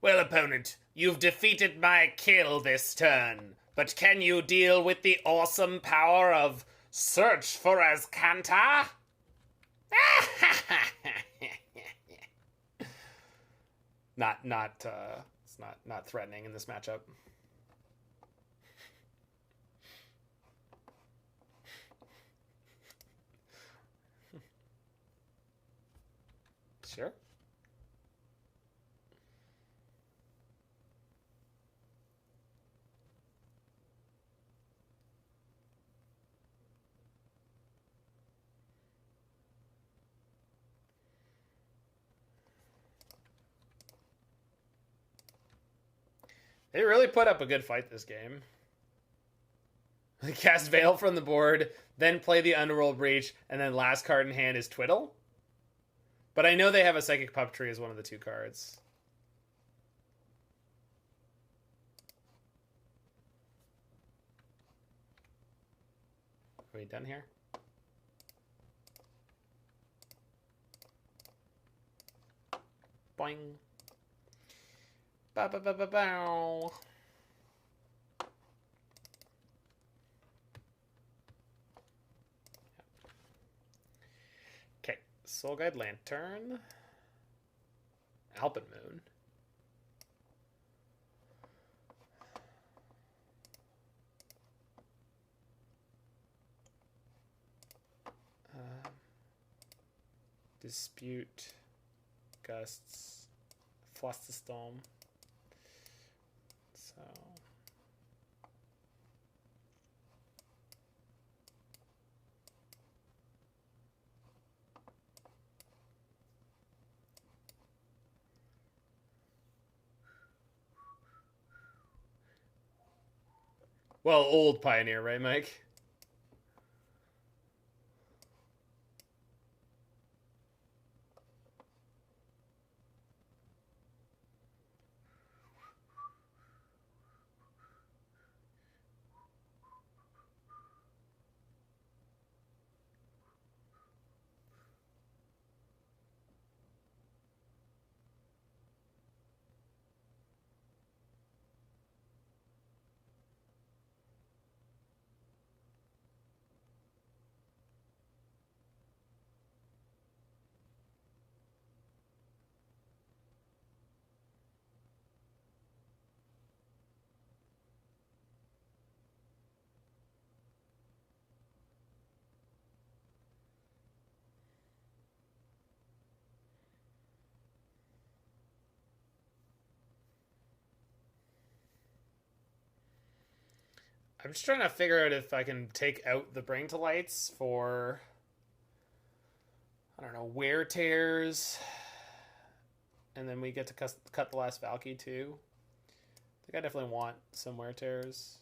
Well, opponent, you've defeated my kill this turn, but can you deal with the awesome power of Search for Azcanta? It's not threatening in this matchup. Sure. They really put up a good fight this game. Cast Veil from the board, then play the Underworld Breach, and then last card in hand is Twiddle. But I know they have a Psychic Puppetry as one of the 2 cards. Are we done here? Boing. Ba ba ba ba bow. Okay, Soul Guide Lantern. Alpin Moon. Dispute. Gusts. Flusterstorm. So. Well, old Pioneer, right, Mike? I'm just trying to figure out if I can take out the Bring to Lights for, I don't know, Wear Tears. And then we get to cut the last Valki too. I think I definitely want some Wear Tears.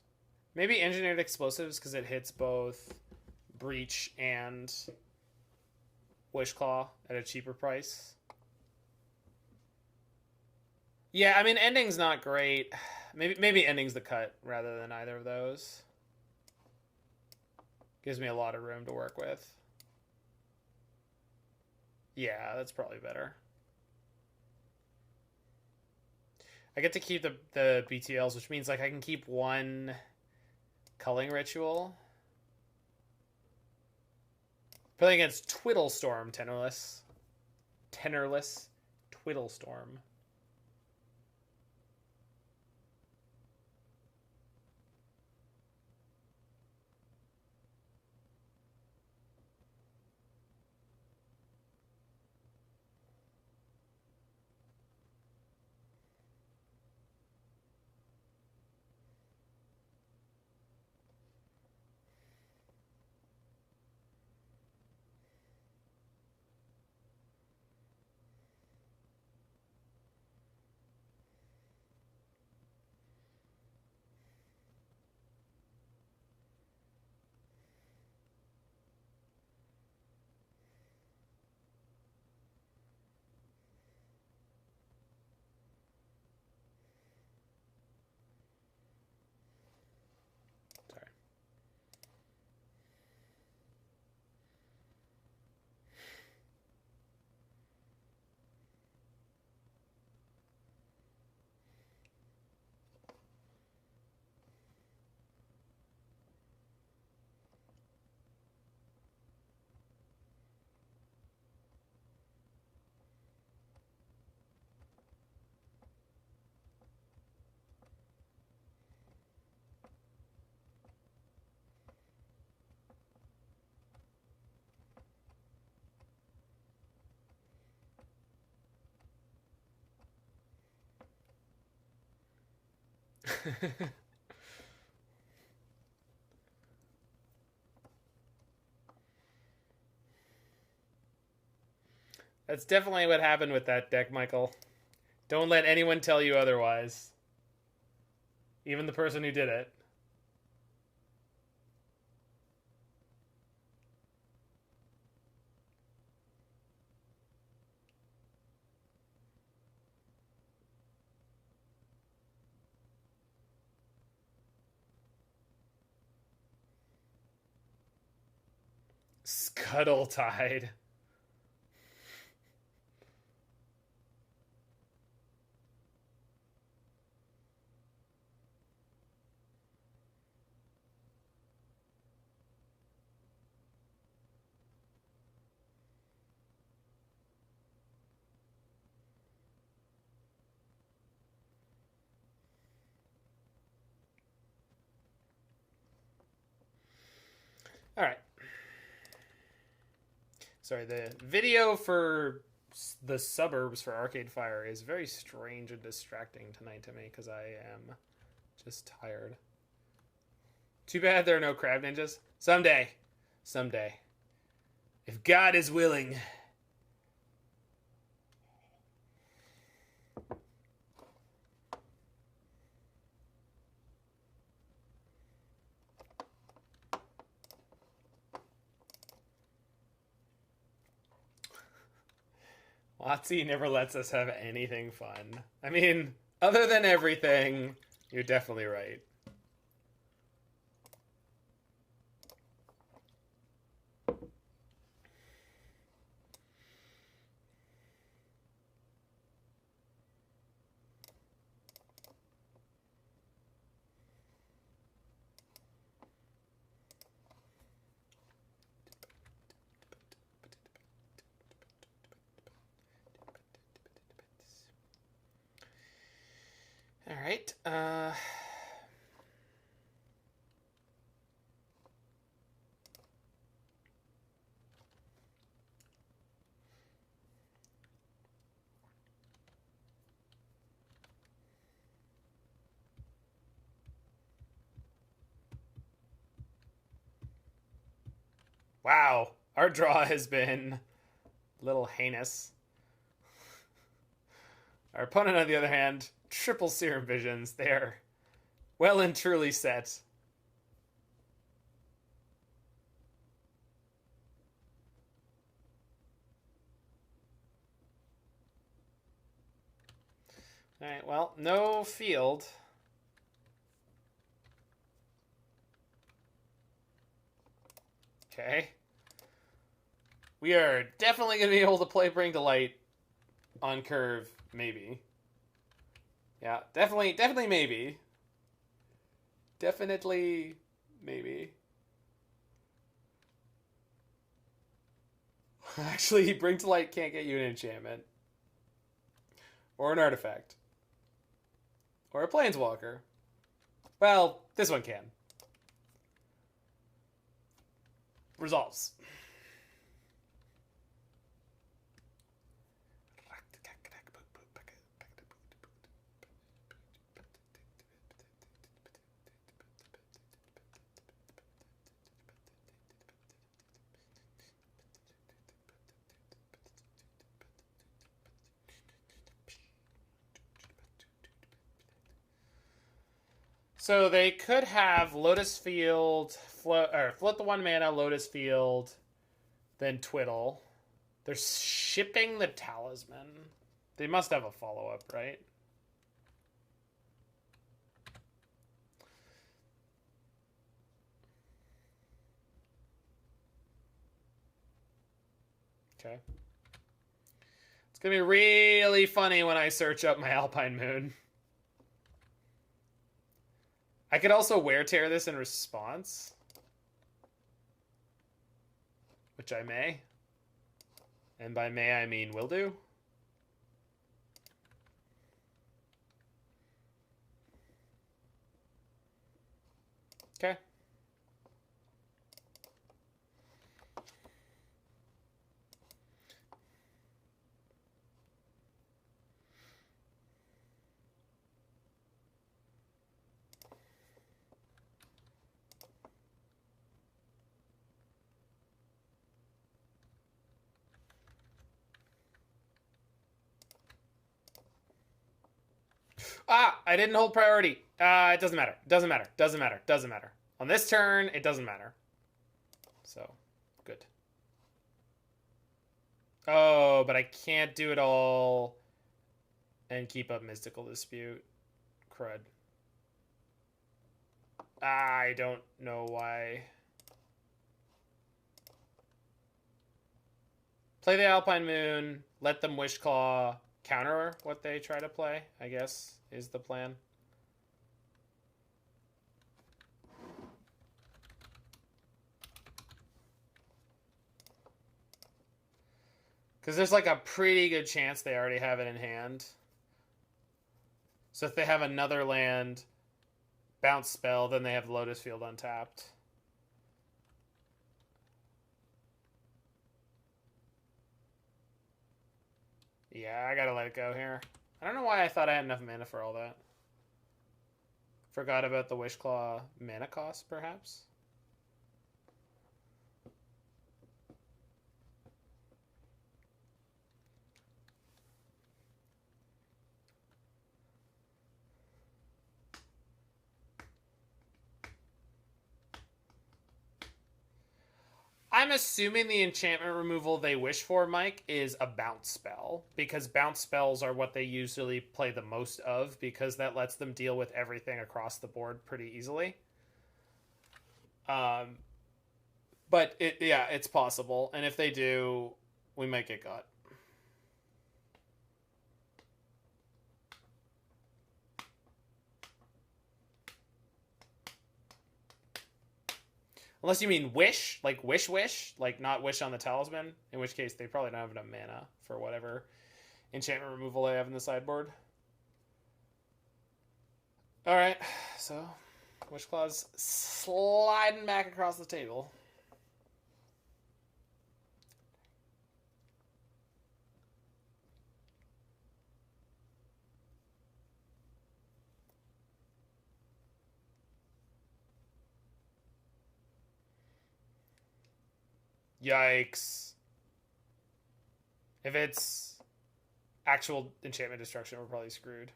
Maybe Engineered Explosives because it hits both Breach and Wishclaw at a cheaper price. Yeah, I mean, Ending's not great. Maybe Ending's the cut rather than either of those. Gives me a lot of room to work with. Yeah, that's probably better. I get to keep the BTLs, which means like I can keep one Culling Ritual. Playing against Twiddlestorm, Tenorless. Twiddlestorm. That's definitely what happened with that deck, Michael. Don't let anyone tell you otherwise. Even the person who did it. Scuttle Tide. All right. Sorry, the video for the suburbs for Arcade Fire is very strange and distracting tonight to me because I am just tired. Too bad there are no crab ninjas. Someday. Someday. If God is willing. WotC never lets us have anything fun. I mean, other than everything, you're definitely right. All right. Wow. Our draw has been a little heinous. Our opponent, on the other hand, triple Serum Visions. They're well and truly set. Alright, well, no field. Okay. We are definitely going to be able to play Bring to Light on curve, maybe. Yeah, definitely maybe. Definitely maybe. Actually, Bring to Light can't get you an enchantment. Or an artifact. Or a planeswalker. Well, this one can. Resolves. So they could have Lotus Field, float the 1 mana Lotus Field, then Twiddle. They're shipping the Talisman. They must have a follow-up, right? Okay. It's going to be really funny when I search up my Alpine Moon. I could also Wear Tear this in response. Which I may. And by may, I mean will do. Okay. Ah, I didn't hold priority. It doesn't matter. Doesn't matter. Doesn't matter. Doesn't matter. On this turn, it doesn't matter. So, good. Oh, but I can't do it all and keep up Mystical Dispute. Crud. I don't know why. Play the Alpine Moon, let them Wishclaw, counter what they try to play, I guess, is the plan. Because there's like a pretty good chance they already have it in hand. So if they have another land, bounce spell, then they have Lotus Field untapped. Yeah, I gotta let it go here. I don't know why I thought I had enough mana for all that. Forgot about the Wishclaw mana cost, perhaps? I'm assuming the enchantment removal they wish for, Mike, is a bounce spell. Because bounce spells are what they usually play the most of, because that lets them deal with everything across the board pretty easily. But, it's possible. And if they do, we might get got. Unless you mean wish, like wish, like not wish on the talisman, in which case they probably don't have enough mana for whatever enchantment removal they have in the sideboard. Alright, so Wishclaw's sliding back across the table. Yikes. If it's actual enchantment destruction, we're probably screwed.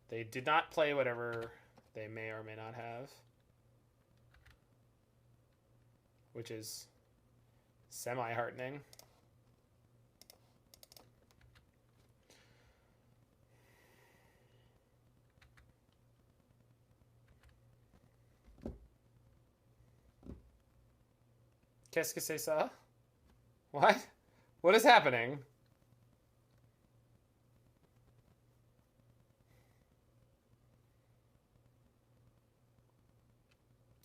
They did not play whatever they may or may not have. Which is semi-heartening. Qu'est-ce que c'est ça? What? What is happening?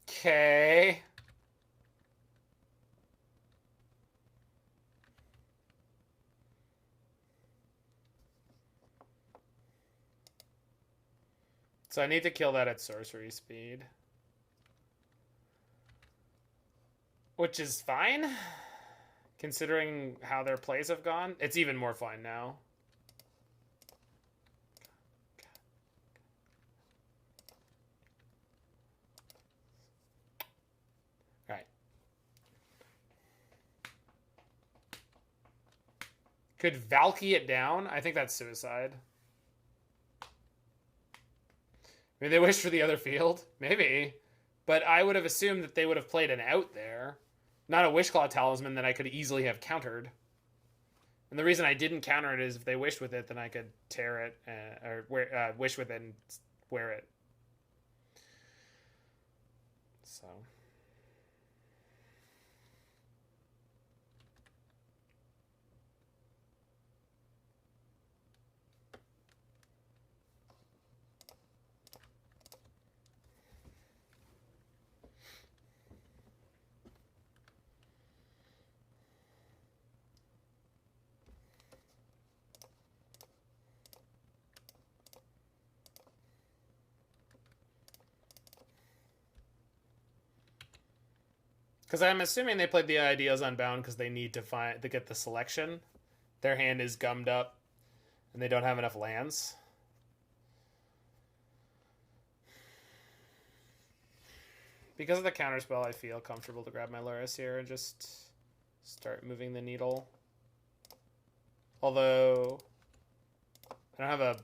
Okay. So I need to kill that at sorcery speed. Which is fine, considering how their plays have gone. It's even more fine now. All right. Could Valki it down? I think that's suicide. Maybe they wish for the other field. Maybe. But I would have assumed that they would have played an out there. Not a Wishclaw Talisman that I could easily have countered. And the reason I didn't counter it is if they wished with it, then I could tear it, or wish with it and wear it. So... Because I'm assuming they played the Ideas Unbound because they need to get the selection. Their hand is gummed up, and they don't have enough lands. Because of the counterspell, I feel comfortable to grab my Lurrus here and just start moving the needle. Although I don't have a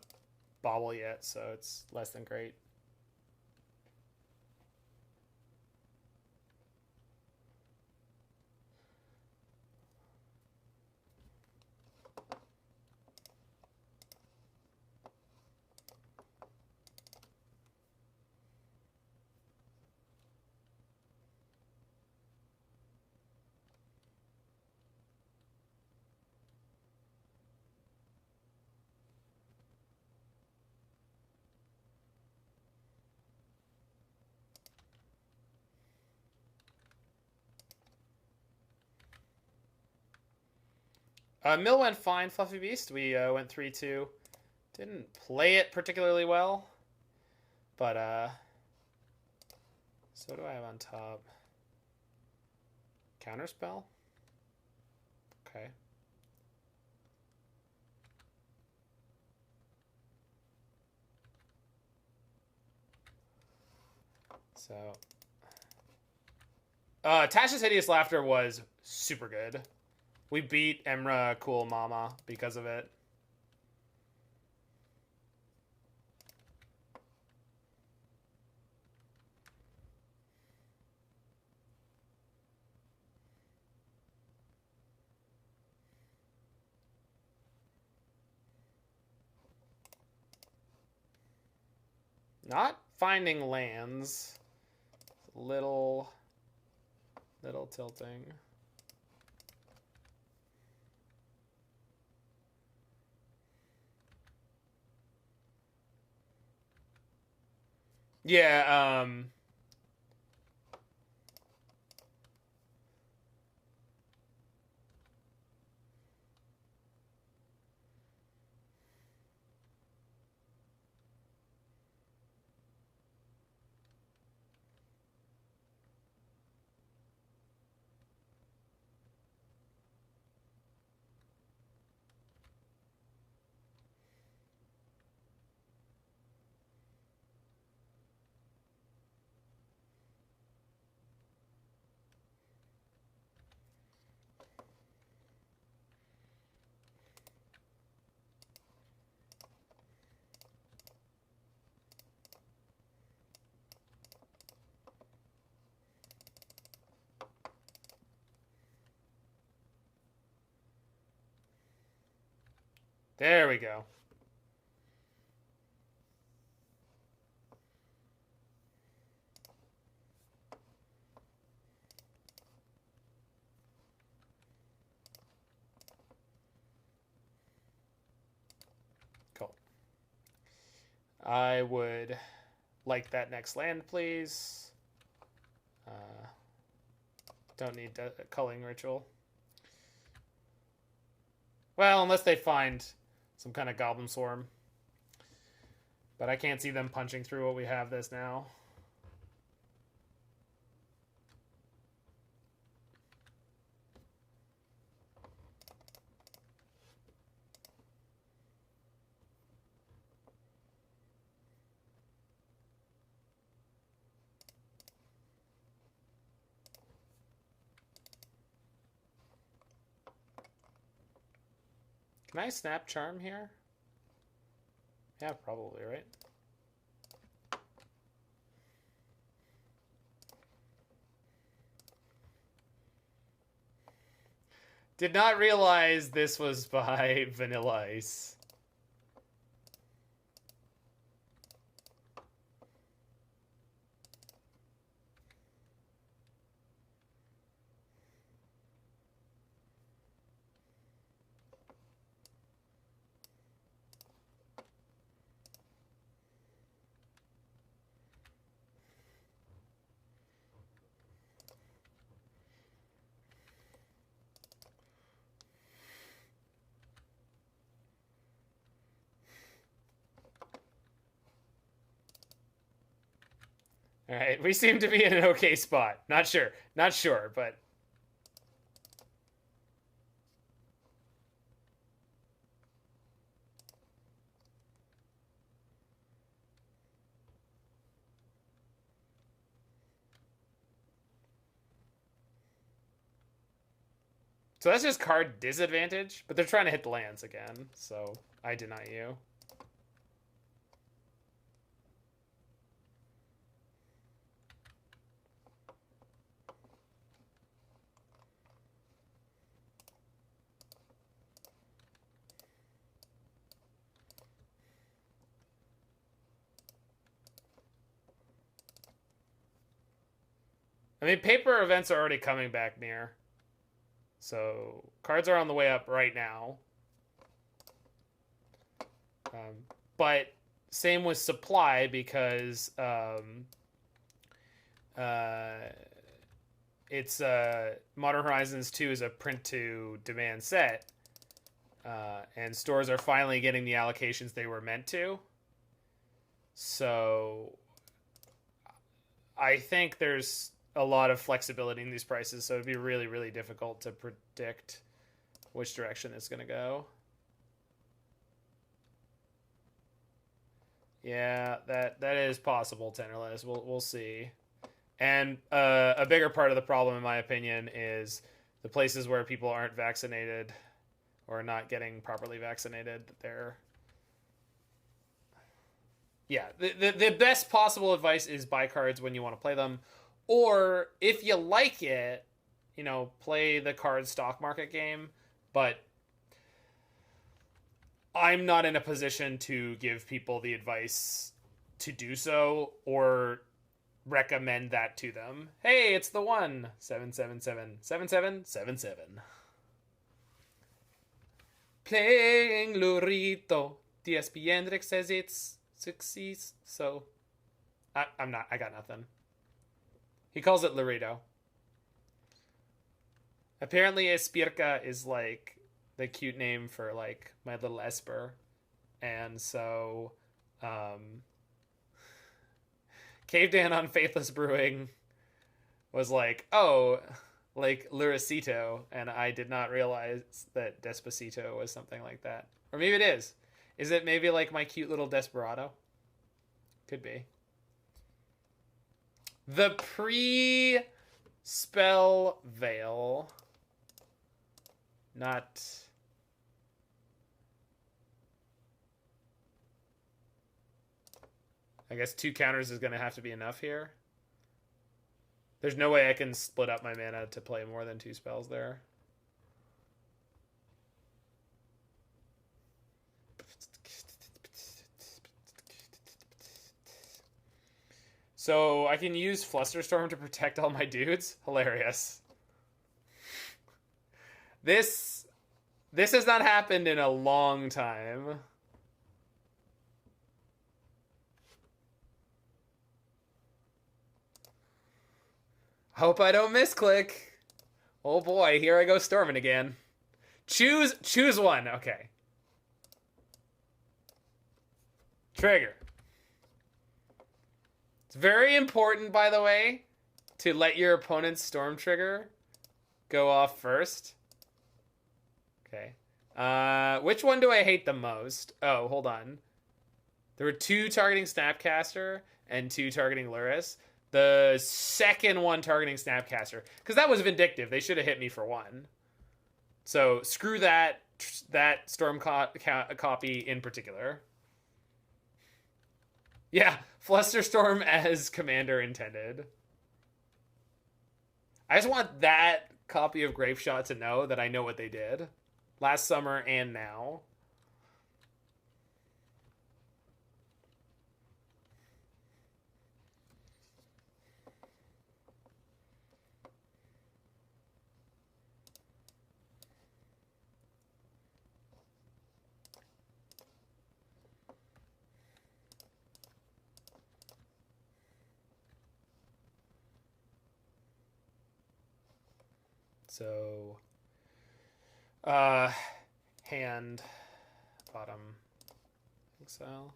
Bauble yet, so it's less than great. Mill went fine, Fluffy Beast. We went 3-2. Didn't play it particularly well. But, so what do I have on top? Counterspell? Okay. So... Tasha's Hideous Laughter was super good. We beat Emra Cool Mama because of it. Not finding lands. Little tilting. Yeah, there we go. Cool. I would like that next land, please. Don't need Culling Ritual. Well, unless they find some kind of Goblin Swarm. But I can't see them punching through what we have this now. Can I snap Charm here? Yeah, probably, right? Did not realize this was by Vanilla Ice. All right, we seem to be in an okay spot. Not sure, but so that's just card disadvantage. But they're trying to hit the lands again, so I deny you. I mean, paper events are already coming back near. So, cards are on the way up right now. But same with supply, because it's Modern Horizons 2 is a print to demand set. And stores are finally getting the allocations they were meant to. So I think there's a lot of flexibility in these prices, so it'd be really, really difficult to predict which direction it's going to go. Yeah, that is possible, Tenderless. We'll see. And a bigger part of the problem, in my opinion, is the places where people aren't vaccinated or not getting properly vaccinated. The best possible advice is buy cards when you want to play them, or if you like it, play the card stock market game. But I'm not in a position to give people the advice to do so or recommend that to them. Hey, it's the one 7777777. Playing Lurrito. DSP Hendrik says it's succeeds. So I'm not. I got nothing. He calls it Lurrito. Apparently, Espirka is like the cute name for like my little Esper, and so Cave Dan on Faithless Brewing was like, oh, like Lurrusito, and I did not realize that Despacito was something like that. Or maybe it is. Is it maybe like my cute little Desperado? Could be. The pre-spell veil. Not... I guess 2 counters is going to have to be enough here. There's no way I can split up my mana to play more than 2 spells there. So I can use Flusterstorm to protect all my dudes? Hilarious. This has not happened in a long time. Hope I don't misclick. Oh boy, here I go storming again. Choose one. Okay. Trigger. It's very important, by the way, to let your opponent's storm trigger go off first. Okay. Which one do I hate the most? Oh, hold on. There were 2 targeting Snapcaster and 2 targeting Lurrus. The second one targeting Snapcaster, because that was vindictive. They should have hit me for 1. So screw that storm copy in particular. Yeah, Flusterstorm as commander intended. I just want that copy of Graveshot to know that I know what they did last summer and now. So, hand, bottom, I think so.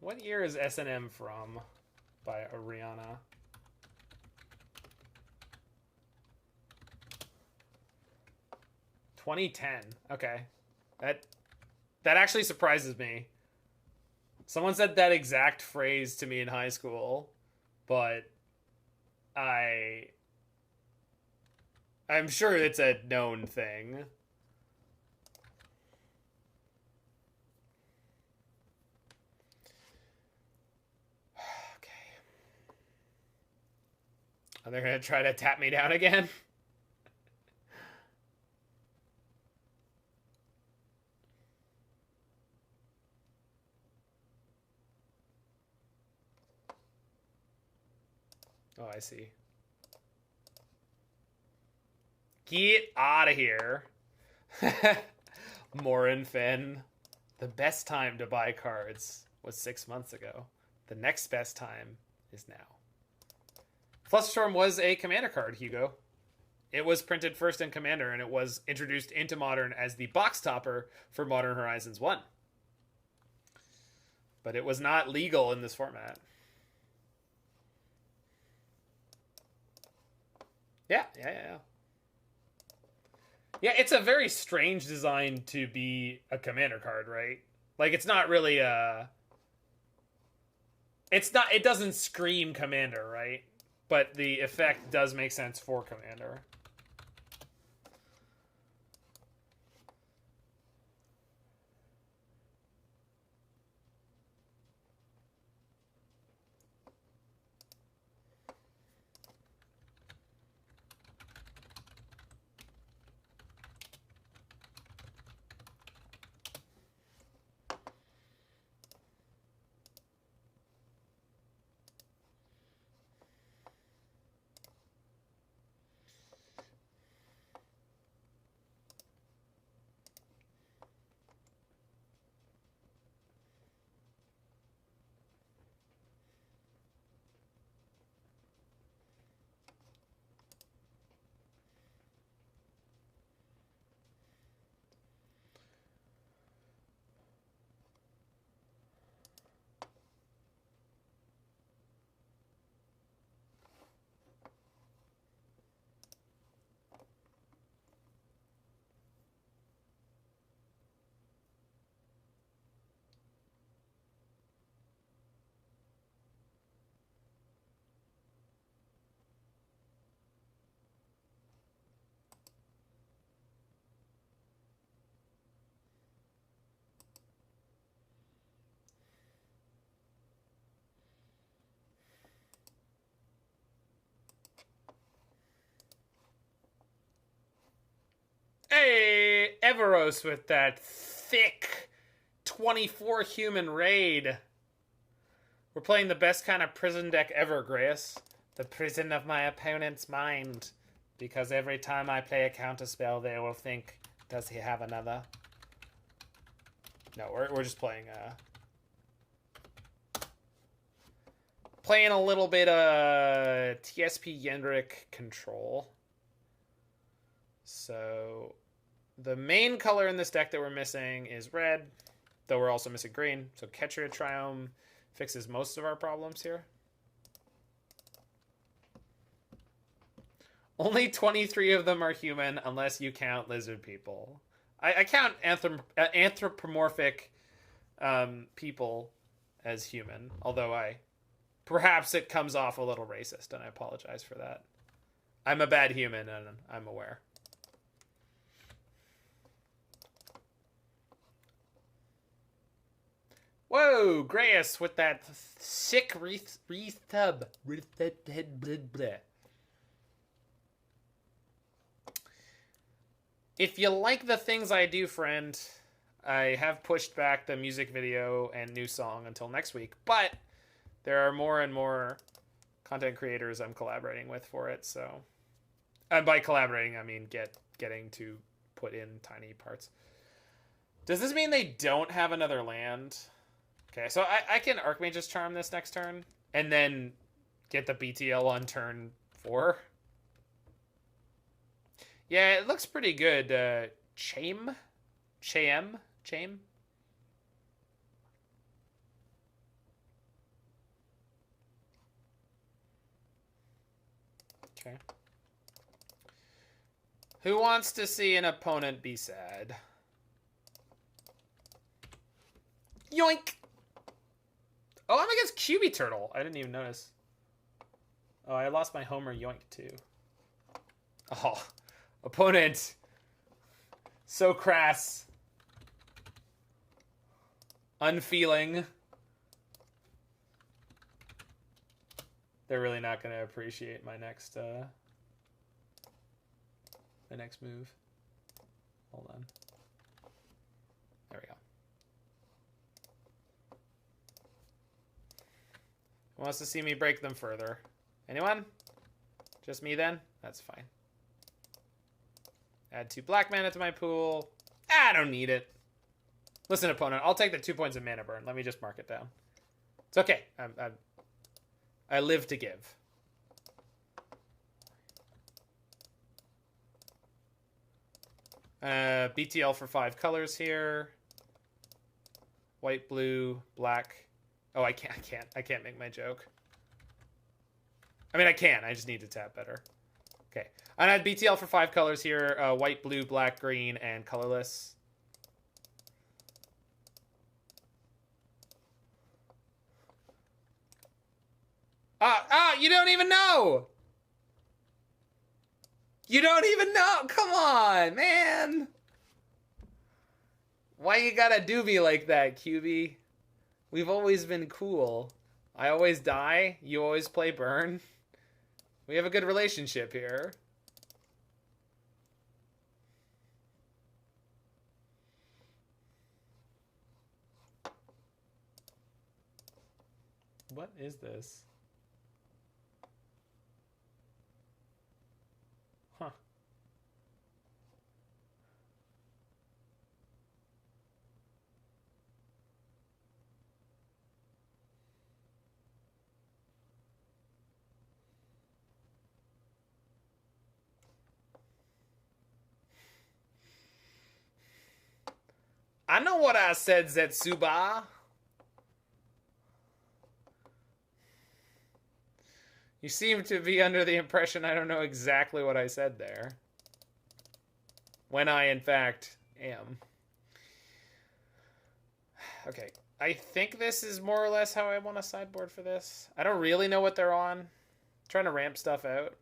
What year is S&M from? By Ariana. $2010. Okay. That actually surprises me. Someone said that exact phrase to me in high school, but I'm sure it's a known thing. Oh, they're going to try to tap me down again? Oh, I see. Get out of here. Morin Finn. The best time to buy cards was 6 months ago. The next best time is now. Flusterstorm was a Commander card, Hugo. It was printed first in Commander, and it was introduced into Modern as the box topper for Modern Horizons 1. But it was not legal in this format. Yeah. Yeah, it's a very strange design to be a Commander card, right? Like, it's not really a... It doesn't scream Commander, right? But the effect does make sense for Commander. Hey, Everos with that thick 24 human raid. We're playing the best kind of prison deck ever, Grace. The prison of my opponent's mind. Because every time I play a counterspell, they will think, does he have another? No, we're just playing playing a little bit of TSP Yendrick Control. So the main color in this deck that we're missing is red, though we're also missing green. So Ketria Triome fixes most of our problems here. Only 23 of them are human, unless you count lizard people. I count anthropomorphic people as human, although perhaps it comes off a little racist, and I apologize for that. I'm a bad human, and I'm aware. Whoa, Grace with that sick wreath tub. If you like the things I do, friend, I have pushed back the music video and new song until next week, but there are more and more content creators I'm collaborating with for it, so... And by collaborating, I mean getting to put in tiny parts. Does this mean they don't have another land? Okay, so I can Archmage's Charm this next turn, and then get the BTL on turn 4. Yeah, it looks pretty good. Chame? Okay. Who wants to see an opponent be sad? Yoink! Oh, I'm against QB Turtle. I didn't even notice. Oh, I lost my Homer Yoink, too. Oh, opponent. So crass. Unfeeling. They're really not going to appreciate my next move. Hold on. There we go. Who wants to see me break them further? Anyone? Just me then? That's fine. Add 2 black mana to my pool. I don't need it. Listen, opponent, I'll take the 2 points of mana burn. Let me just mark it down. It's okay. I live to give. BTL for 5 colors here. White, blue, black. Oh, I can't make my joke. I mean, I can. I just need to tap better. Okay. I had BTL for 5 colors here. White, blue, black, green, and colorless. You don't even know! You don't even know! Come on, man! Why you gotta do me like that, QB? We've always been cool. I always die. You always play burn. We have a good relationship here. What is this? Huh. I know what I said, Zetsuba. You seem to be under the impression I don't know exactly what I said there. When I, in fact, am. Okay. I think this is more or less how I want to sideboard for this. I don't really know what they're on. I'm trying to ramp stuff out.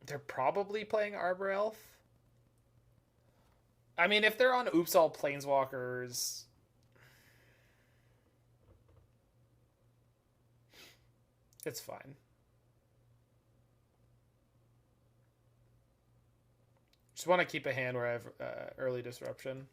They're probably playing Arbor Elf. I mean, if they're on Oops All Planeswalkers... it's fine. Just want to keep a hand where I have early disruption.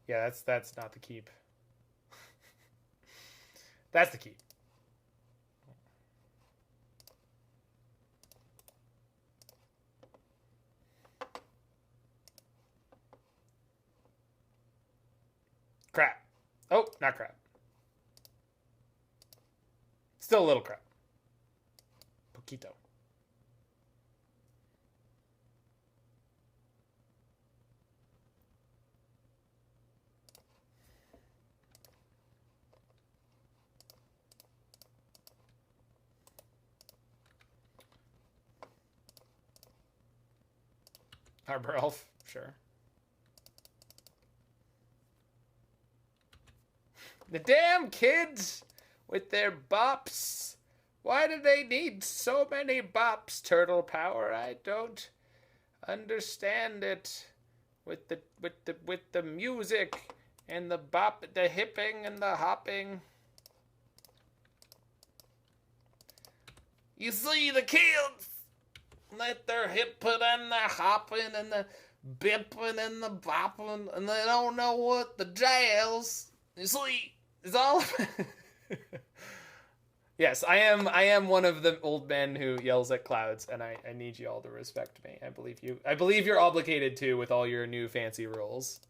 Yeah, that's not the keep. That's the keep. Crap. Oh, not crap. Still a little crap. Poquito. Arbor Elf, sure. The damn kids with their bops. Why do they need so many bops, Turtle Power? I don't understand it. With the music and the bop, the hipping and the hopping. You see the kids let their hipping and the hopping and the bipping and the bopping, and they don't know what the jazz. You see, it's all. Yes, I am one of the old men who yells at clouds, and I need you all to respect me. I believe you. I believe you're obligated to with all your new fancy rules.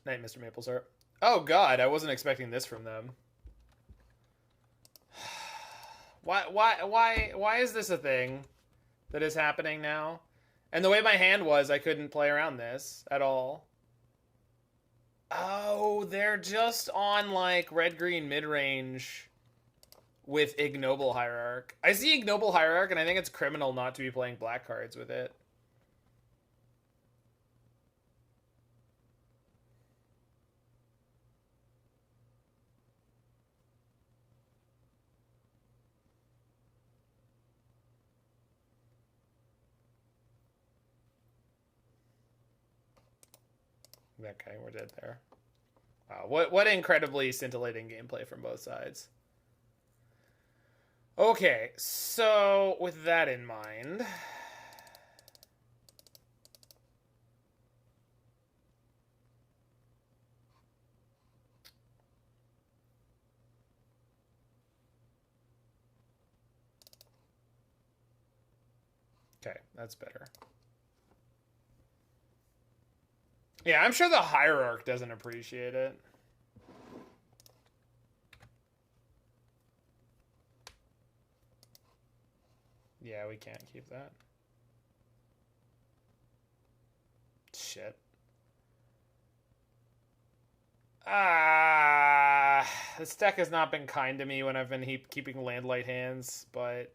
Night, Mr. Maple syrup. Oh god, I wasn't expecting this from them. Why is this a thing that is happening now? And the way my hand was, I couldn't play around this at all. Oh, they're just on, like, red-green mid-range with Ignoble Hierarch. I see Ignoble Hierarch, and I think it's criminal not to be playing black cards with it. Okay, we're dead there. Wow, what incredibly scintillating gameplay from both sides. Okay, so with that in mind... Okay, that's better. Yeah, I'm sure the Hierarch doesn't appreciate it. Yeah, we can't keep that. Shit. This deck has not been kind to me when I've been keeping Landlight hands, but...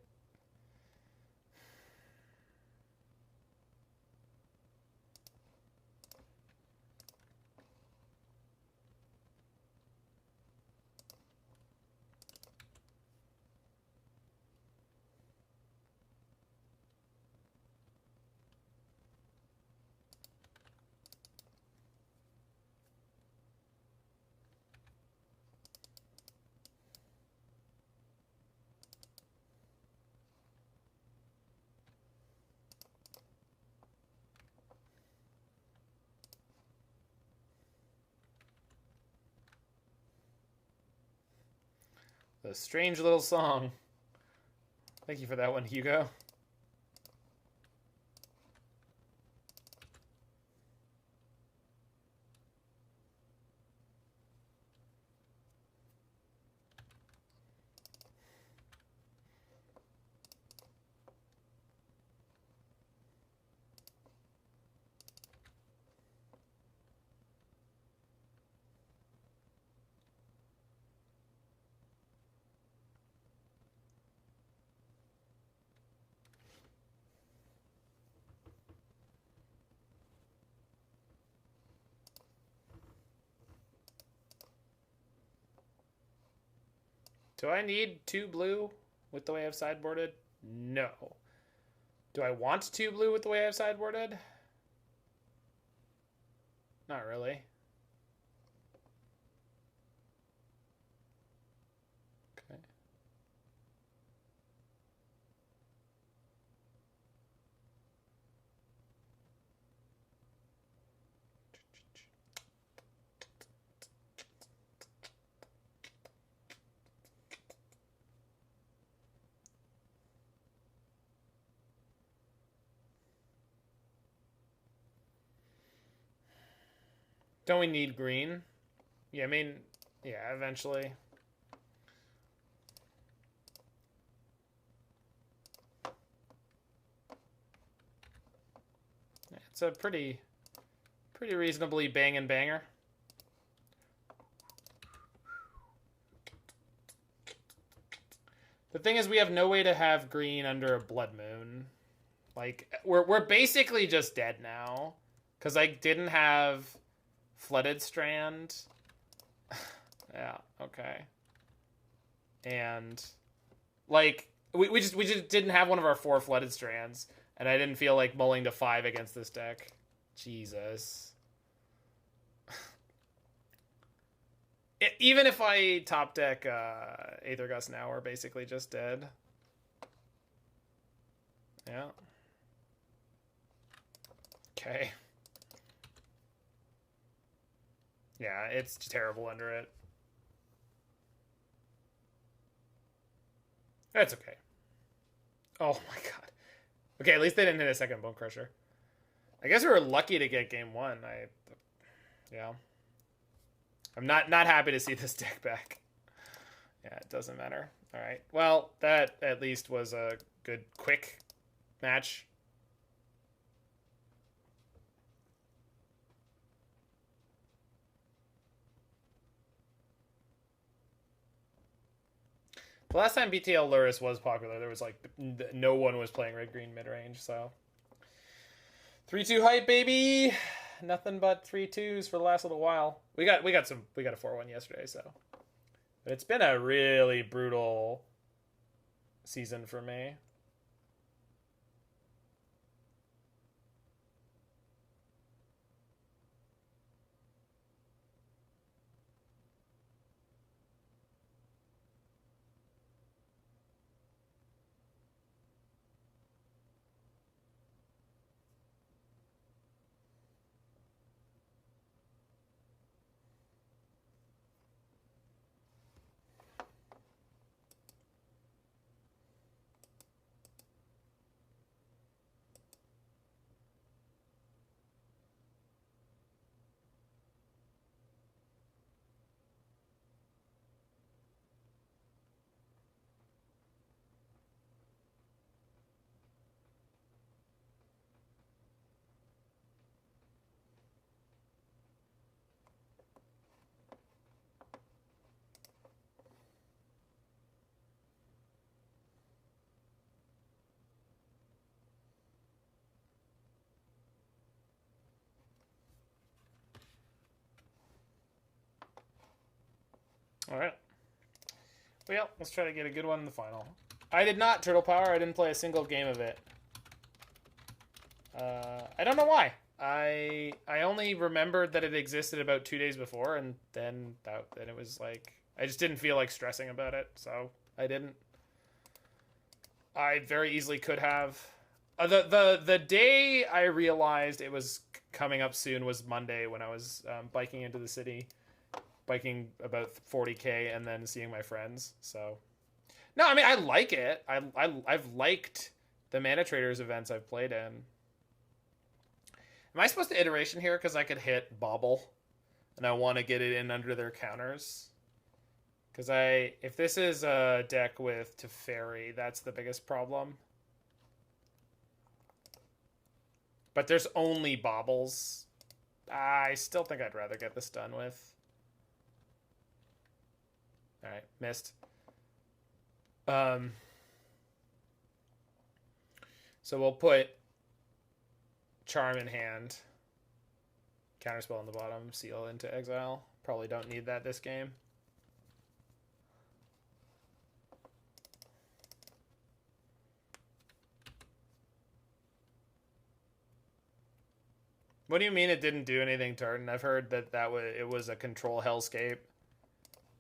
A strange little song. Thank you for that one, Hugo. Do I need 2 blue with the way I've sideboarded? No. Do I want 2 blue with the way I've sideboarded? Not really. Okay. Don't we need green? Yeah, I mean, yeah, eventually. It's a pretty reasonably banging banger. The thing is, we have no way to have green under a Blood Moon. Like, we're basically just dead now. Because I didn't have Flooded Strand. Yeah, okay. And, like, we just didn't have one of our 4 Flooded Strands. And I didn't feel like mulling to 5 against this deck. Jesus. Even if I top deck Aether Gust now, we're basically just dead. Yeah. Okay. Yeah, it's terrible under it. That's okay. Oh my god. Okay, at least they didn't hit a second Bone Crusher. I guess we were lucky to get game 1. Yeah. I'm not happy to see this deck back. Yeah, it doesn't matter. All right. Well, that at least was a good quick match. The last time BTLurrito was popular, there was like no one was playing red green mid range. So 3-2 hype, baby. Nothing but 3-2s for the last little while. We got a 4-1 yesterday. So, but it's been a really brutal season for me. All right. Well, let's try to get a good one in the final. I did not Turtle Power. I didn't play a single game of it. I don't know why. I only remembered that it existed about 2 days before, and then it was like I just didn't feel like stressing about it, so I didn't. I very easily could have. The day I realized it was coming up soon was Monday when I was biking into the city. Biking about 40K and then seeing my friends. So, no, I mean, I like it. I've liked the Mana Traders events I've played in. Am I supposed to iteration here because I could hit Bauble and I want to get it in under their counters? Because if this is a deck with Teferi, that's the biggest problem. But there's only Baubles. I still think I'd rather get this done with. All right, missed. So we'll put Charm in hand, Counterspell on the bottom, Seal into exile. Probably don't need that this game. What do you mean it didn't do anything, Tartan? I've heard that it was a control hellscape.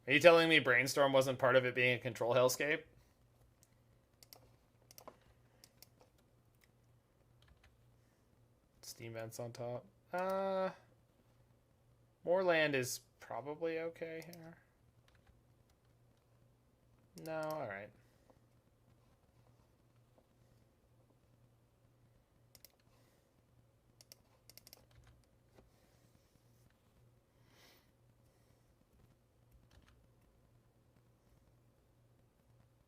Are you telling me Brainstorm wasn't part of it being a control hellscape? Steam vents on top. More land is probably okay here. No, alright.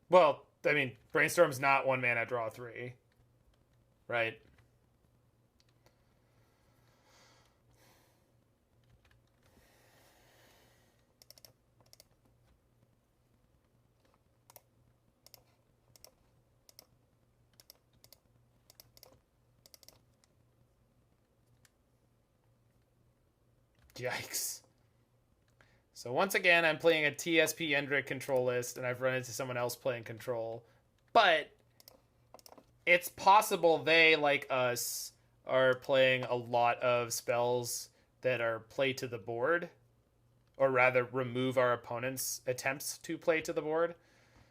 Well, I mean, Brainstorm's not 1 mana, draw 3. Right? Yikes. So once again, I'm playing a TSP Yendrick control list, and I've run into someone else playing control. But it's possible they, like us, are playing a lot of spells that are play to the board. Or rather, remove our opponent's attempts to play to the board.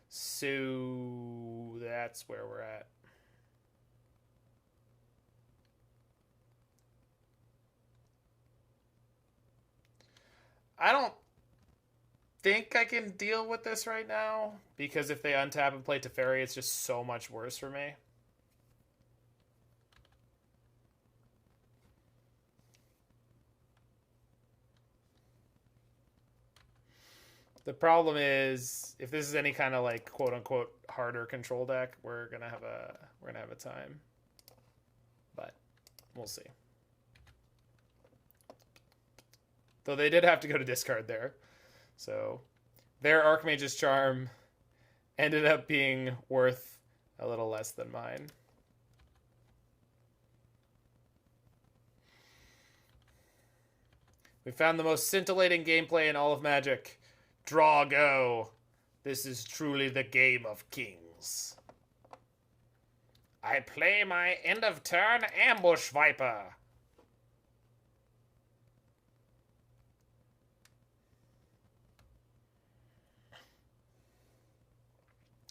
So that's where we're at. I don't think I can deal with this right now, because if they untap and play Teferi, it's just so much worse for me. The problem is, if this is any kind of like quote unquote harder control deck, we're gonna have a time. But we'll see. Though they did have to go to discard there. So their Archmage's Charm ended up being worth a little less than mine. We found the most scintillating gameplay in all of Magic. Draw, go. This is truly the game of kings. I play my end of turn Ambush Viper.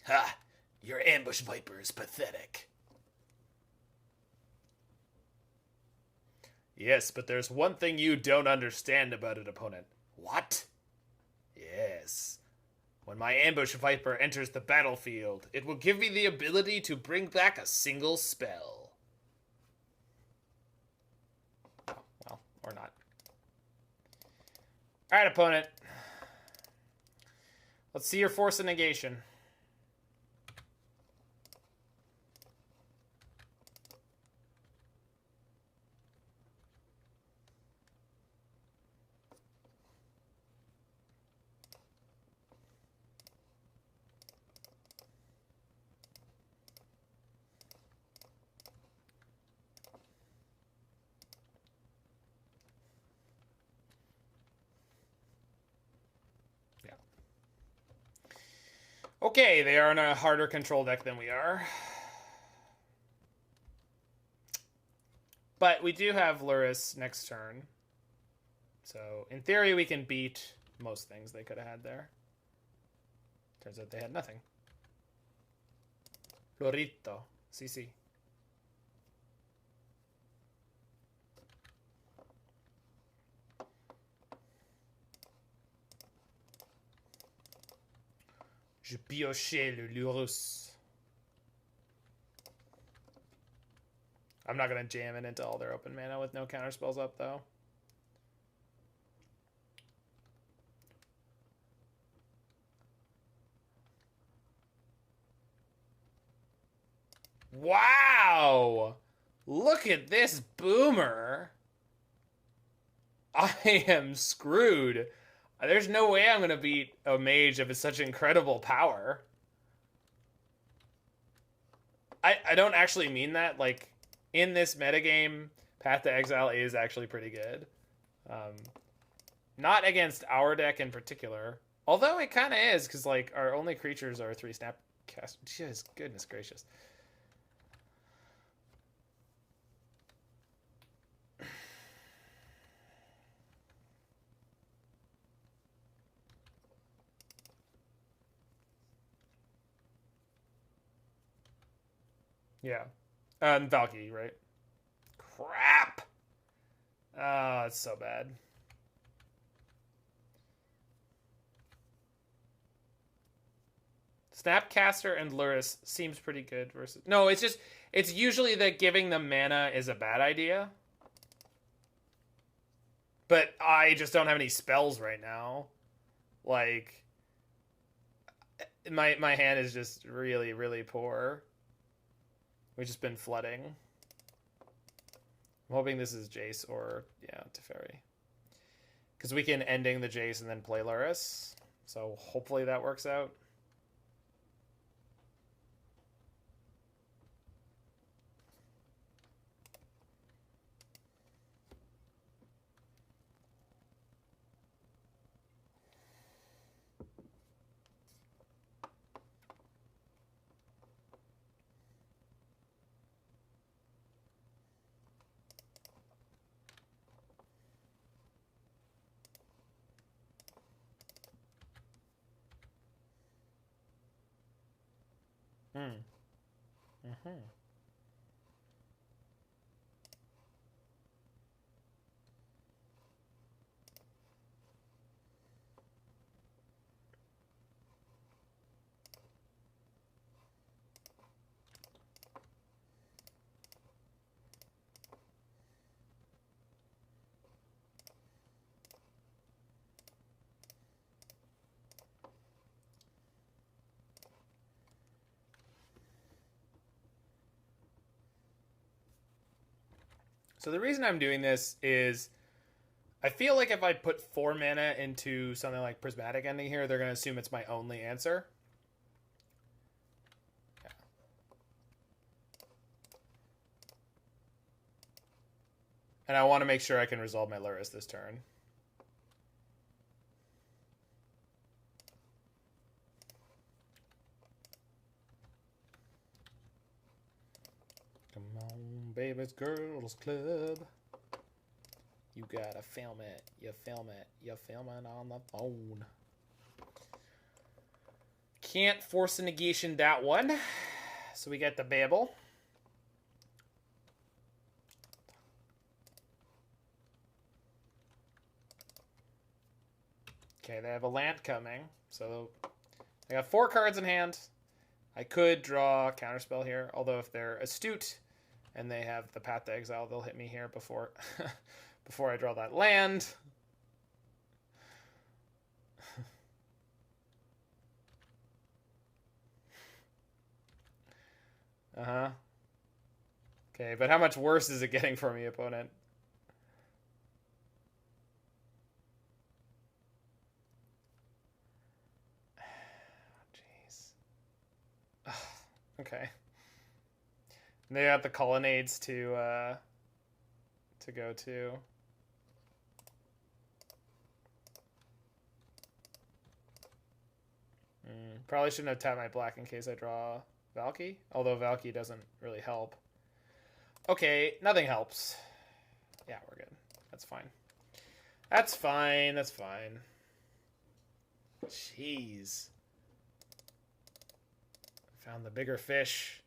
Ha! Your Ambush Viper is pathetic. Yes, but there's one thing you don't understand about it, opponent. What? Yes. When my Ambush Viper enters the battlefield, it will give me the ability to bring back a single spell. Oh, well, or not. Alright, opponent. Let's see your Force of Negation. Okay, they are in a harder control deck than we are. But we do have Lurrus next turn. So, in theory, we can beat most things they could have had there. Turns out they had nothing. Lurrito. CC. Je piochais le Lurrus. I'm not going to jam it into all their open mana with no counterspells up, though. Wow! Look at this boomer. I am screwed. There's no way I'm going to beat a mage of such incredible power. I don't actually mean that. Like, in this metagame, Path to Exile is actually pretty good. Not against our deck in particular. Although it kind of is, because, like, our only creatures are 3 Snapcaster. Just goodness gracious. Yeah. And Valki, right? Crap! Oh, it's so bad. Snapcaster and Lurrus seems pretty good versus... No, it's just... It's usually that giving them mana is a bad idea. But I just don't have any spells right now. Like... My hand is just really, really poor. We've just been flooding. I'm hoping this is Jace or, yeah, Teferi. Because we can ending the Jace and then play Lurrus. So hopefully that works out. Mm-hmm. So the reason I'm doing this is I feel like if I put 4 mana into something like Prismatic Ending here, they're going to assume it's my only answer. Yeah. And I want to make sure I can resolve my Lurrus this turn. Come on, baby's girls club. You gotta film it. You film it. You film it on the phone. Can't force a negation that one. So we get the Bauble. Okay, they have a land coming. So I got 4 cards in hand. I could draw Counterspell here, although if they're astute and they have the Path to Exile, they'll hit me here before before I draw that land. Uh-huh. Okay, but how much worse is it getting for me, opponent? Jeez. Okay. They got the colonnades to go to. Probably shouldn't have tapped my black in case I draw Valki, although Valki doesn't really help. Okay, nothing helps. Yeah, we're good. That's fine. That's fine. That's fine. Jeez. Found the bigger fish.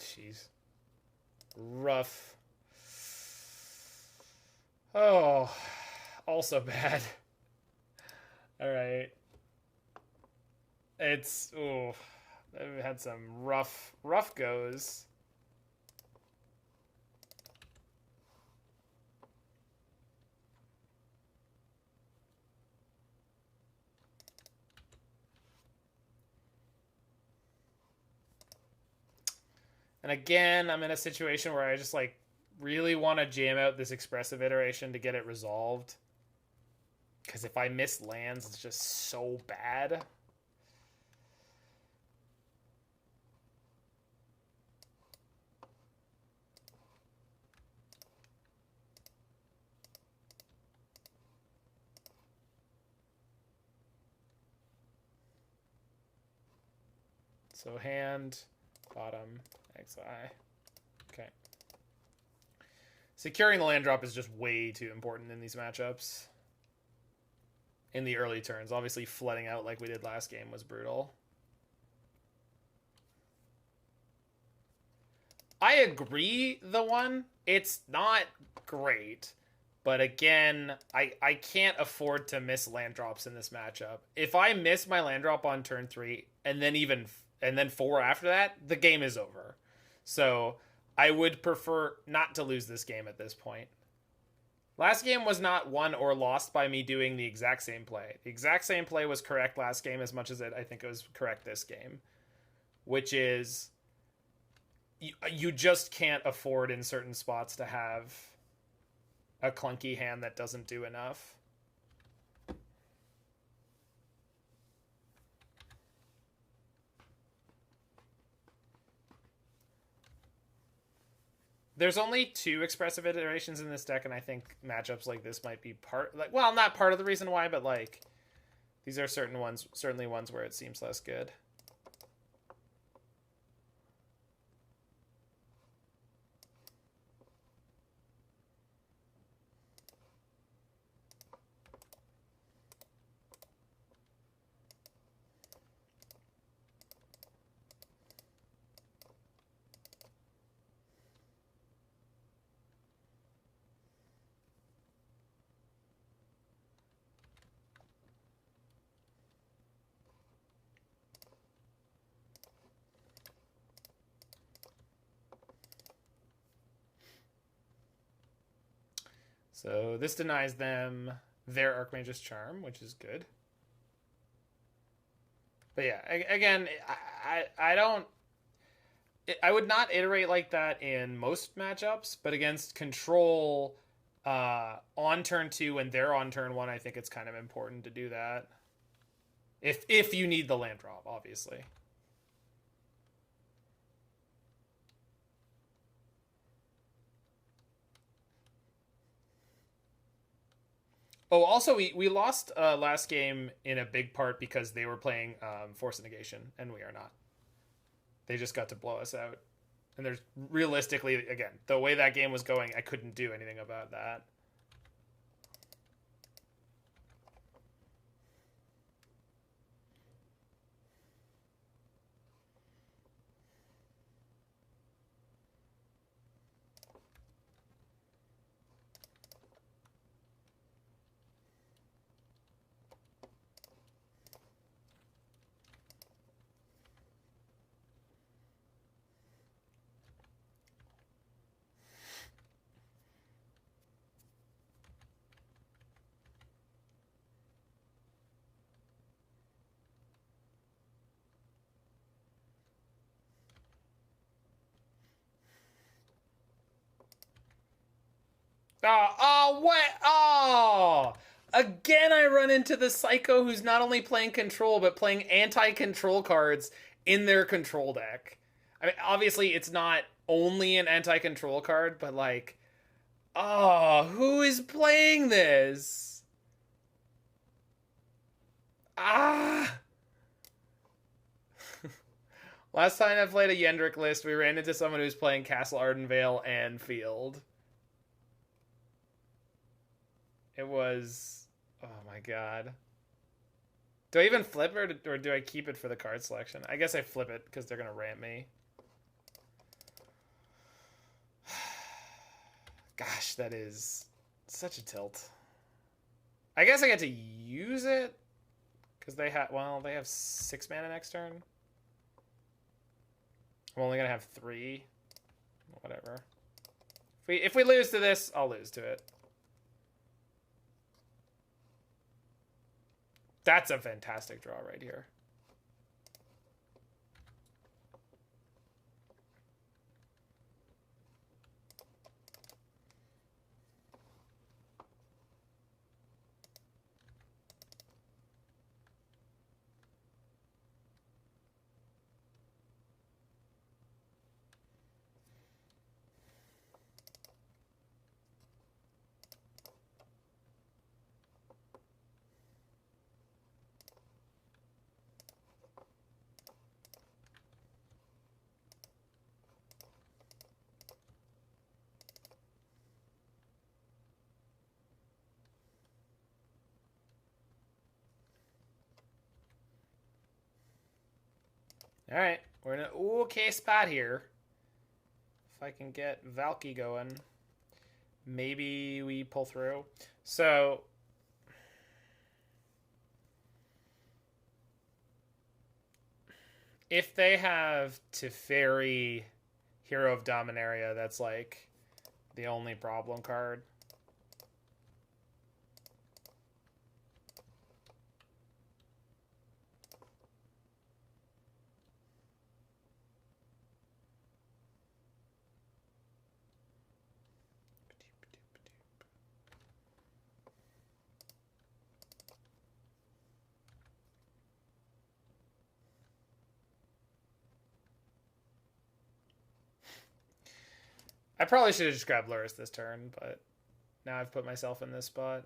Jeez. Rough. Oh, also bad. All right. It's, ooh, I've had some rough goes. And again, I'm in a situation where I just like really want to jam out this expressive iteration to get it resolved. Because if I miss lands, it's just so bad. So hand, bottom, XI. Okay. Securing the land drop is just way too important in these matchups. In the early turns. Obviously, flooding out like we did last game was brutal. I agree, the one. It's not great. But again, I can't afford to miss land drops in this matchup. If I miss my land drop on turn 3 and then 4 after that, the game is over. So I would prefer not to lose this game at this point. Last game was not won or lost by me doing the exact same play. The exact same play was correct last game as much as I think it was correct this game. Which is, you just can't afford in certain spots to have a clunky hand that doesn't do enough. There's only 2 expressive iterations in this deck, and I think matchups like this might be part, like, well, not part of the reason why, but like these are certainly ones where it seems less good. So this denies them their Archmage's Charm, which is good. But yeah, again, I don't... I would not iterate like that in most matchups, but against Control on turn 2 and they're on turn 1, I think it's kind of important to do that. If you need the land drop, obviously. Oh, also, we lost last game in a big part because they were playing Force of Negation, and we are not. They just got to blow us out. And there's realistically, again, the way that game was going, I couldn't do anything about that. Oh, what? Oh! Again, I run into the Psycho who's not only playing Control, but playing anti-control cards in their Control deck. I mean, obviously, it's not only an anti-control card, but like... Oh, who is playing this? Ah! Last time I played a Yendrick list, we ran into someone who's playing Castle Ardenvale and Field. It was... Oh my god. Do I even flip it, or do I keep it for the card selection? I guess I flip it, because they're going to ramp me. Gosh, that is such a tilt. I guess I get to use it, because they have... Well, they have 6 mana next turn. I'm only going to have 3. Whatever. If we lose to this, I'll lose to it. That's a fantastic draw right here. Alright, we're in an okay spot here. If I can get Valki going, maybe we pull through. So, if they have Teferi, Hero of Dominaria, that's like the only problem card. I probably should have just grabbed Lurrus this turn, but now I've put myself in this spot.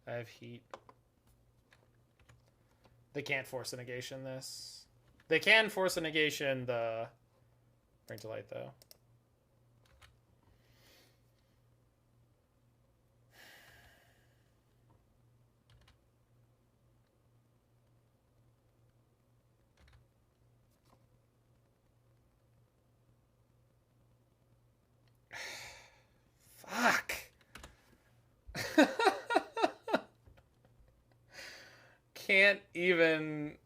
I have heat. They can't force a negation this. They can force a negation the Bring to Light, though. Fuck. Can't even...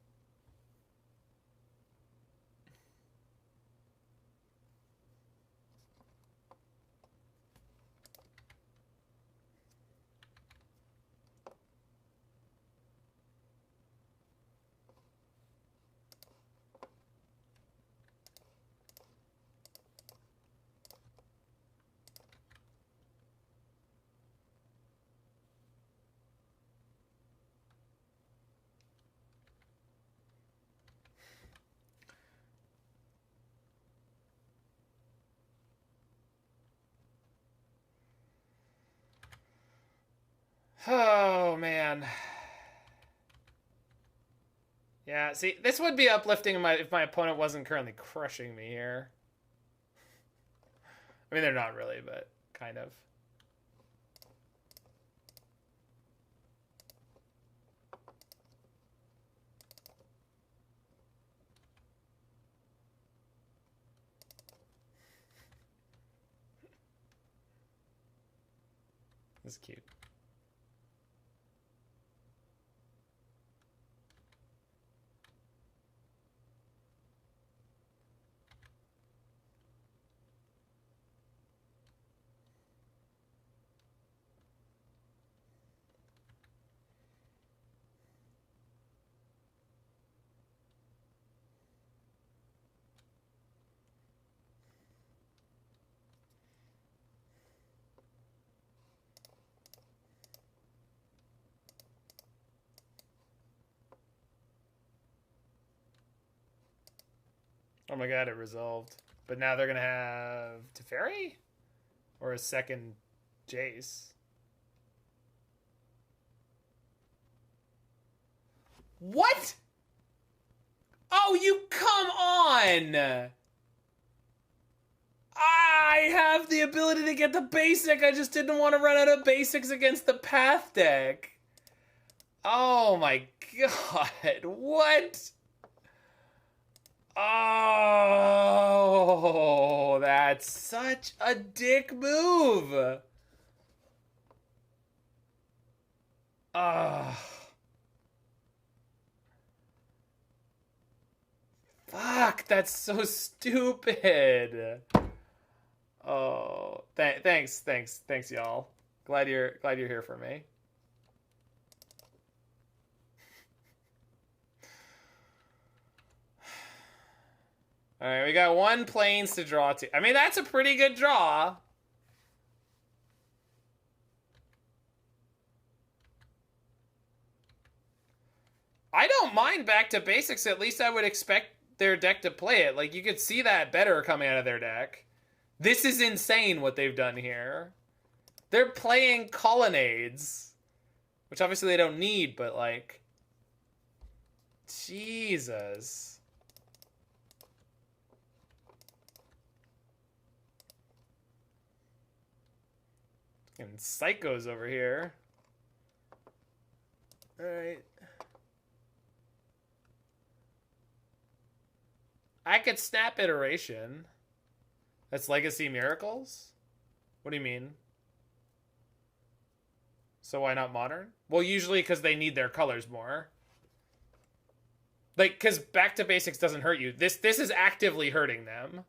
Oh, man. Yeah, see, this would be uplifting if my opponent wasn't currently crushing me here. I mean, they're not really, but kind of. This is cute. Oh my god, it resolved. But now they're going to have Teferi? Or a second Jace? What? Oh, you come on! I have the ability to get the basic. I just didn't want to run out of basics against the Path deck. Oh my god. What? Oh, that's such a dick move. Fuck, that's so stupid. Oh, thanks, y'all. Glad you're here for me. All right, we got one plains to draw to. I mean, that's a pretty good draw. I don't mind back to basics. At least I would expect their deck to play it. Like, you could see that better coming out of their deck. This is insane what they've done here. They're playing colonnades, which obviously they don't need, but like, Jesus. And psychos over here. All right. I could snap iteration. That's Legacy Miracles? What do you mean? So why not Modern? Well, usually because they need their colors more. Like, because back to basics doesn't hurt you. This is actively hurting them.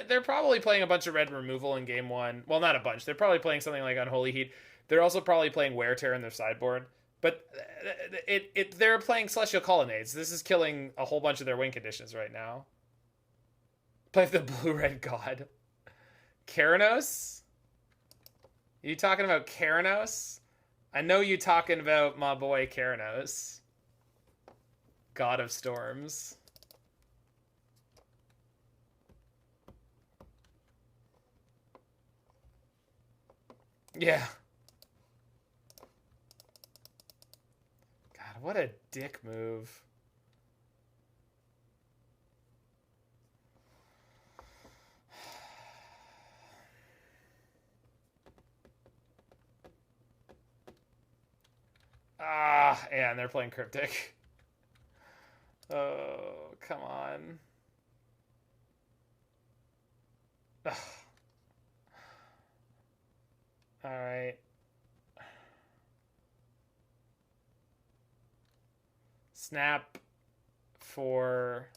They're probably playing a bunch of red removal in game one. Well, not a bunch. They're probably playing something like Unholy Heat. They're also probably playing Wear Tear in their sideboard. But they're playing Celestial Colonnades. This is killing a whole bunch of their win conditions right now. Play the Blue-Red God. Keranos? You talking about Keranos? I know you talking about my boy Keranos. God of Storms. Yeah. God, what a dick move. Ah, yeah, and they're playing Cryptic. Oh, come on. Alright. Snap for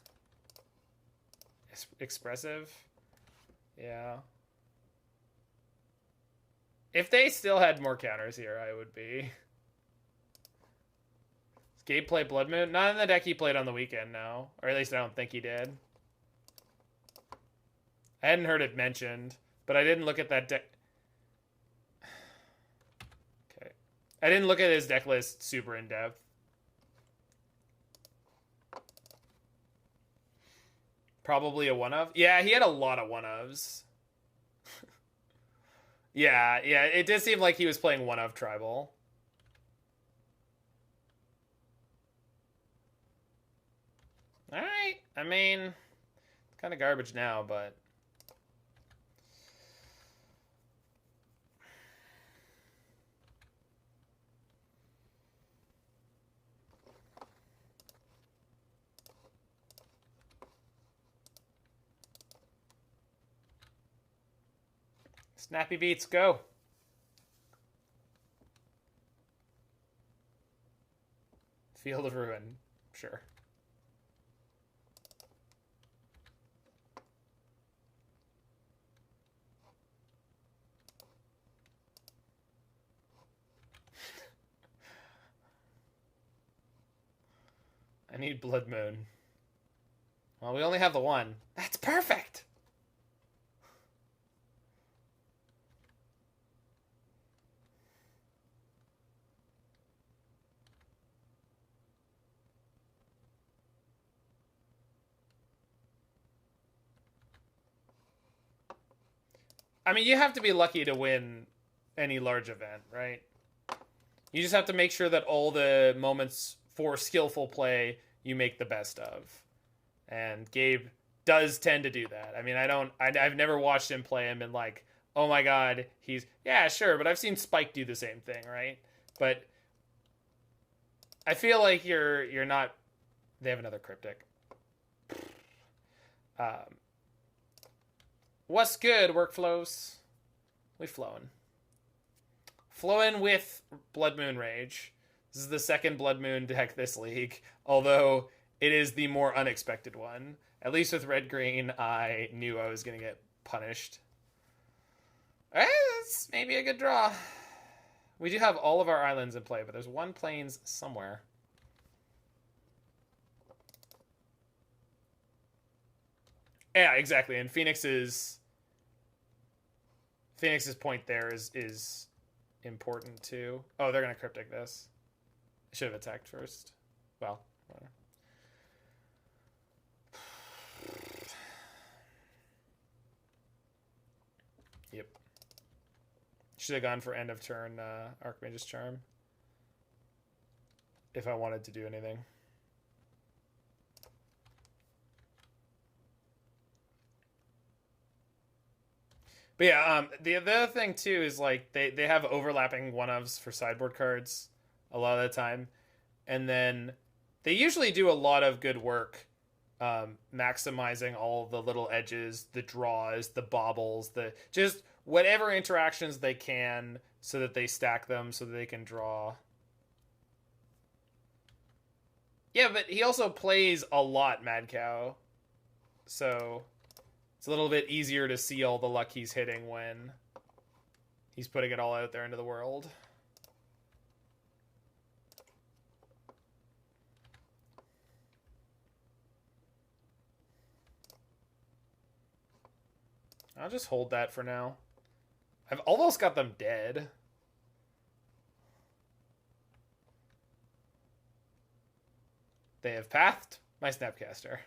Expressive. Yeah. If they still had more counters here, I would be. Does Gabe play Blood Moon? Not in the deck he played on the weekend, no. Or at least I don't think he did. I hadn't heard it mentioned, but I didn't look at that deck. Okay. I didn't look at his deck list super in depth. Probably a one-of. Yeah, he had a lot of one-ofs. Yeah, it did seem like he was playing one-of Tribal. Alright, I mean, it's kind of garbage now, but... Snappy beats, go. Field of Ruin, sure. I need Blood Moon. Well, we only have the one. That's perfect! I mean, you have to be lucky to win any large event, right? You just have to make sure that all the moments for skillful play you make the best of. And Gabe does tend to do that. I mean, I've never watched him play and been like, oh my god, yeah, sure, but I've seen Spike do the same thing, right? But I feel like you're not... They have another Cryptic. What's good, workflows? We flowing. Flowing with Blood Moon Rage. This is the second Blood Moon deck this league, although it is the more unexpected one. At least with red-green, I knew I was going to get punished. That's maybe a good draw. We do have all of our islands in play, but there's one plains somewhere. Yeah, exactly. And Phoenix's point there is important too. Oh, they're gonna Cryptic this. I should have attacked first. Well, whatever. Yep. Should have gone for end of turn Archmage's Charm. If I wanted to do anything. But yeah, the other thing too is like they have overlapping one-ofs for sideboard cards a lot of the time. And then they usually do a lot of good work maximizing all the little edges, the draws, the baubles, the just whatever interactions they can so that they stack them so that they can draw. Yeah, but he also plays a lot, Mad Cow. So it's a little bit easier to see all the luck he's hitting when he's putting it all out there into the world. I'll just hold that for now. I've almost got them dead. They have pathed my Snapcaster.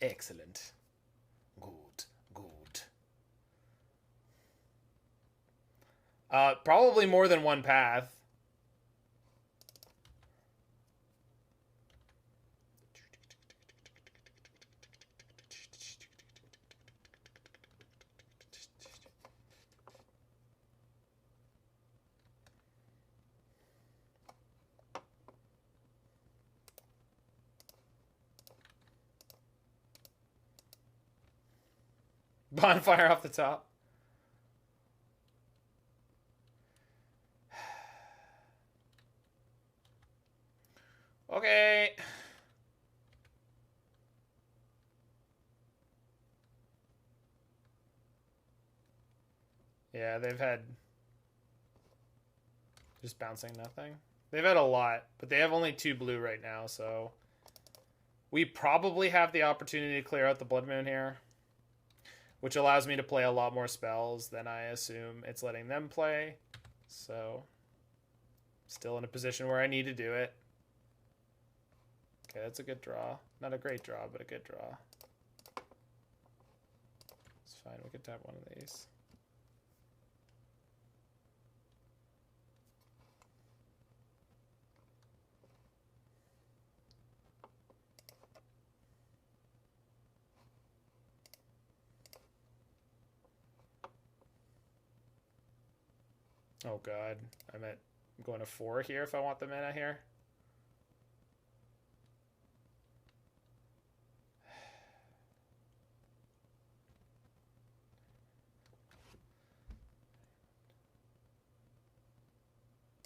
Excellent. Good, good. Probably more than one path. Bonfire off the top. Okay. Yeah, they've had just bouncing nothing. They've had a lot, but they have only 2 blue right now, so we probably have the opportunity to clear out the Blood Moon here, which allows me to play a lot more spells than I assume it's letting them play. So, still in a position where I need to do it. Okay, that's a good draw. Not a great draw, but a good draw. It's fine, we could tap one of these. Oh god, I'm going to 4 here if I want the mana here.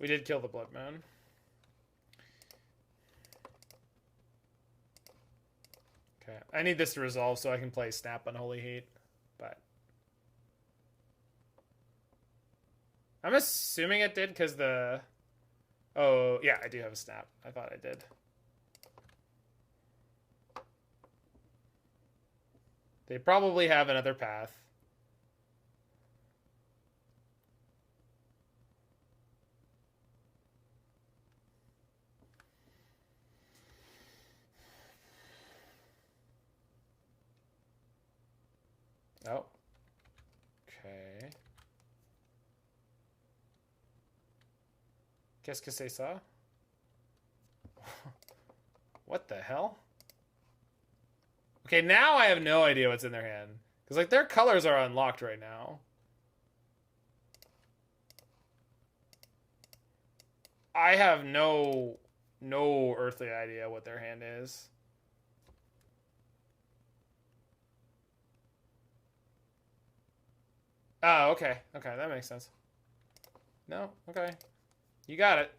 We did kill the Blood Moon. Okay, I need this to resolve so I can play Snap Unholy Heat, but I'm assuming it did because the... Oh, yeah, I do have a Snap. I thought I did. They probably have another path. Oh. Okay. Qu'est-ce que c'est ça? What the hell? Okay, now I have no idea what's in their hand. Because, like, their colors are unlocked right now. I have no earthly idea what their hand is. Oh, okay. Okay, that makes sense. No? Okay. You got it.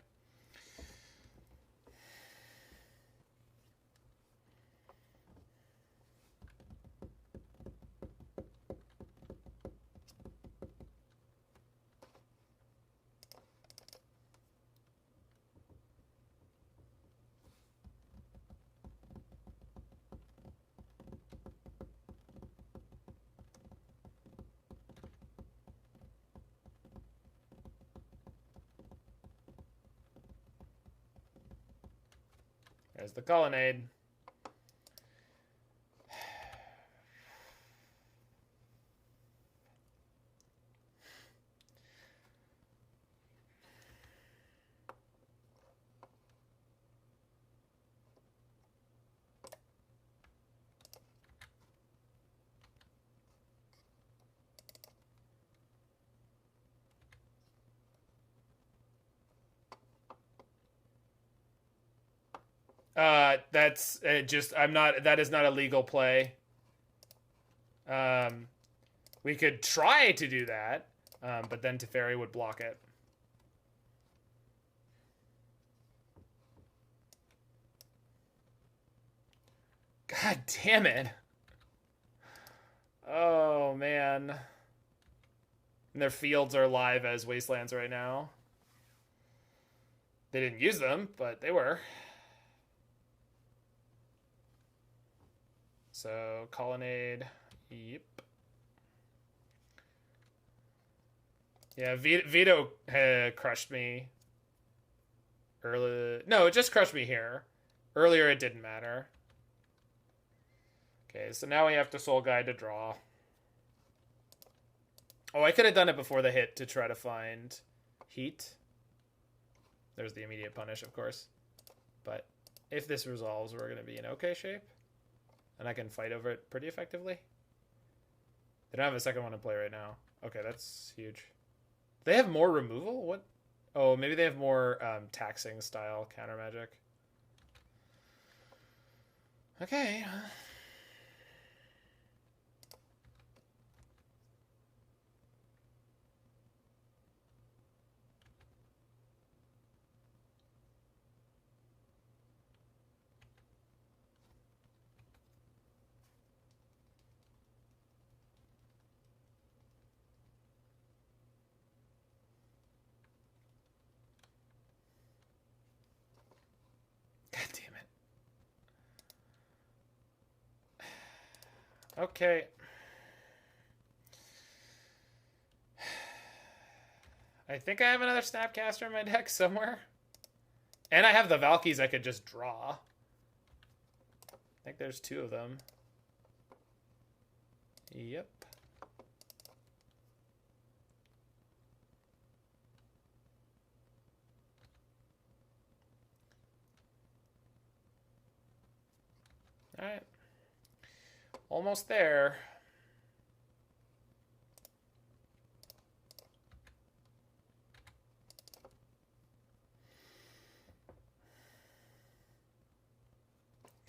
There's the colonnade. That's just, that is not a legal play. We could try to do that, but then Teferi would block it. God damn it. Oh, man. And their fields are live as wastelands right now. They didn't use them, but they were. So, colonnade. Yep. Yeah, Veto crushed me early. No, it just crushed me here. Earlier it didn't matter. Okay, so now we have to Soul Guide to draw. Oh, I could have done it before the hit to try to find Heat. There's the immediate punish, of course. But if this resolves, we're going to be in okay shape. And I can fight over it pretty effectively. They don't have a second one to play right now. Okay, that's huge. They have more removal? What? Oh, maybe they have more taxing style counter magic. Okay. God damn it. Okay. I think I have another Snapcaster in my deck somewhere. And I have the Valkis I could just draw. I think there's 2 of them. Yep. Alright. Almost there.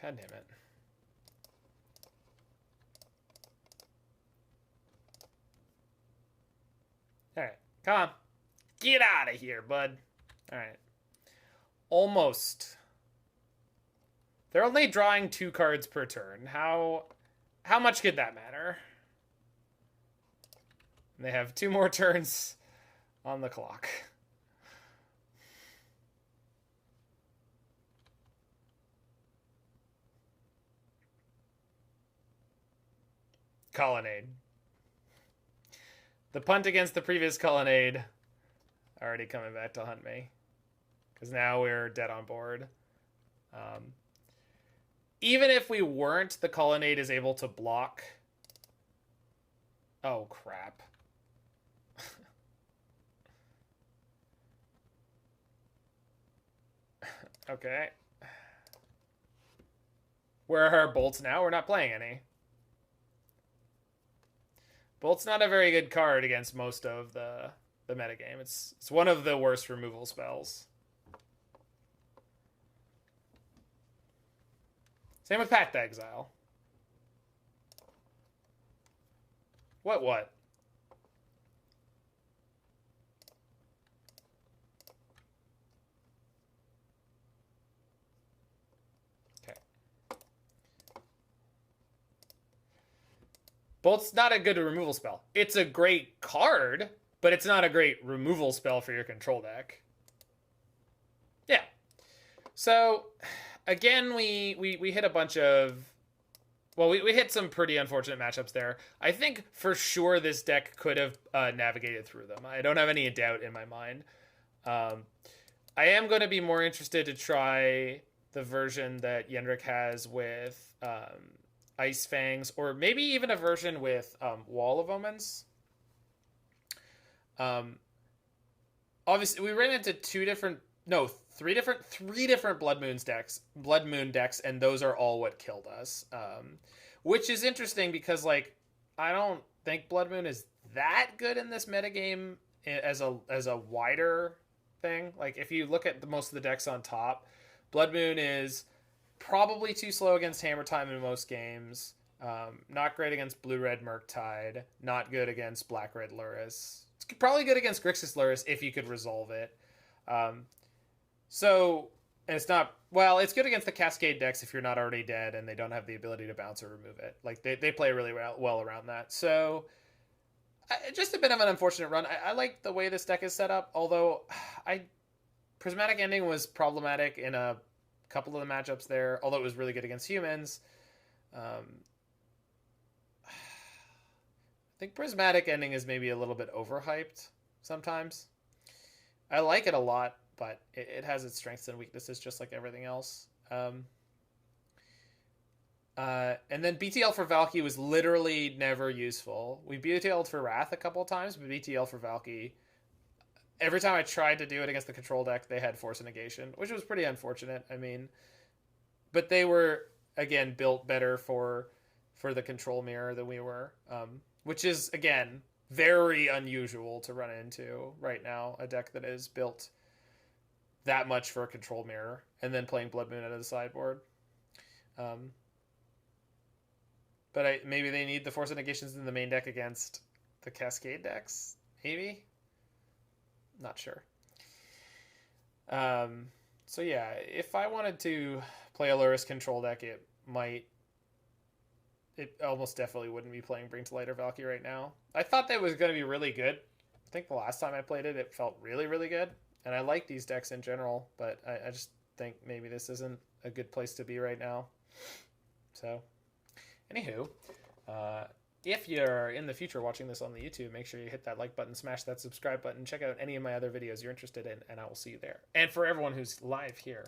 God damn it. Alright, come on. Get out of here, bud. Alright. Almost. They're only drawing 2 cards per turn. How much could that matter? They have 2 more turns on the clock. Colonnade. The punt against the previous Colonnade already coming back to hunt me. Because now we're dead on board. Even if we weren't, the Colonnade is able to block. Oh, crap. Okay. Where are our bolts now? We're not playing any. Bolt's not a very good card against most of the metagame. It's one of the worst removal spells. Same with Pact Exile. What? Okay. Bolt's not a good removal spell. It's a great card, but it's not a great removal spell for your control deck. Yeah. So, again, we hit a bunch of... Well, we hit some pretty unfortunate matchups there. I think for sure this deck could have navigated through them. I don't have any doubt in my mind. I am going to be more interested to try the version that Yendrick has with Ice Fangs, or maybe even a version with Wall of Omens. Obviously, we ran into three different Blood Moon decks, and those are all what killed us. Which is interesting because, like, I don't think Blood Moon is that good in this metagame as a wider thing. Like, if you look at most of the decks on top, Blood Moon is probably too slow against Hammer Time in most games. Not great against Blue-Red Murktide. Not good against Black-Red Lurrus. It's probably good against Grixis Lurrus if you could resolve it. So, and it's not... Well, it's good against the Cascade decks if you're not already dead and they don't have the ability to bounce or remove it. Like, they play really well around that. So, just a bit of an unfortunate run. I like the way this deck is set up, although Prismatic Ending was problematic in a couple of the matchups there, although it was really good against humans. I think Prismatic Ending is maybe a little bit overhyped. sometimes. I like it a lot, but it has its strengths and weaknesses just like everything else. And then BTL for Valki was literally never useful. We BTL'd for Wrath a couple of times, but BTL for Valki, every time I tried to do it against the control deck, they had Force of Negation, which was pretty unfortunate. I mean, but they were, again, built better for the control mirror than we were, which is, again, very unusual to run into right now, a deck that is built that much for a control mirror, and then playing Blood Moon out of the sideboard. But maybe they need the Force of Negations in the main deck against the Cascade decks. Maybe? Not sure. So yeah, if I wanted to play a Lurrus Control deck, it almost definitely wouldn't be playing Bring to Light or Valki right now. I thought that was going to be really good. I think the last time I played it, it felt really, really good. And I like these decks in general, but I just think maybe this isn't a good place to be right now. So... Anywho, if you're in the future watching this on the YouTube, make sure you hit that like button, smash that subscribe button, check out any of my other videos you're interested in, and I will see you there. And for everyone who's live here,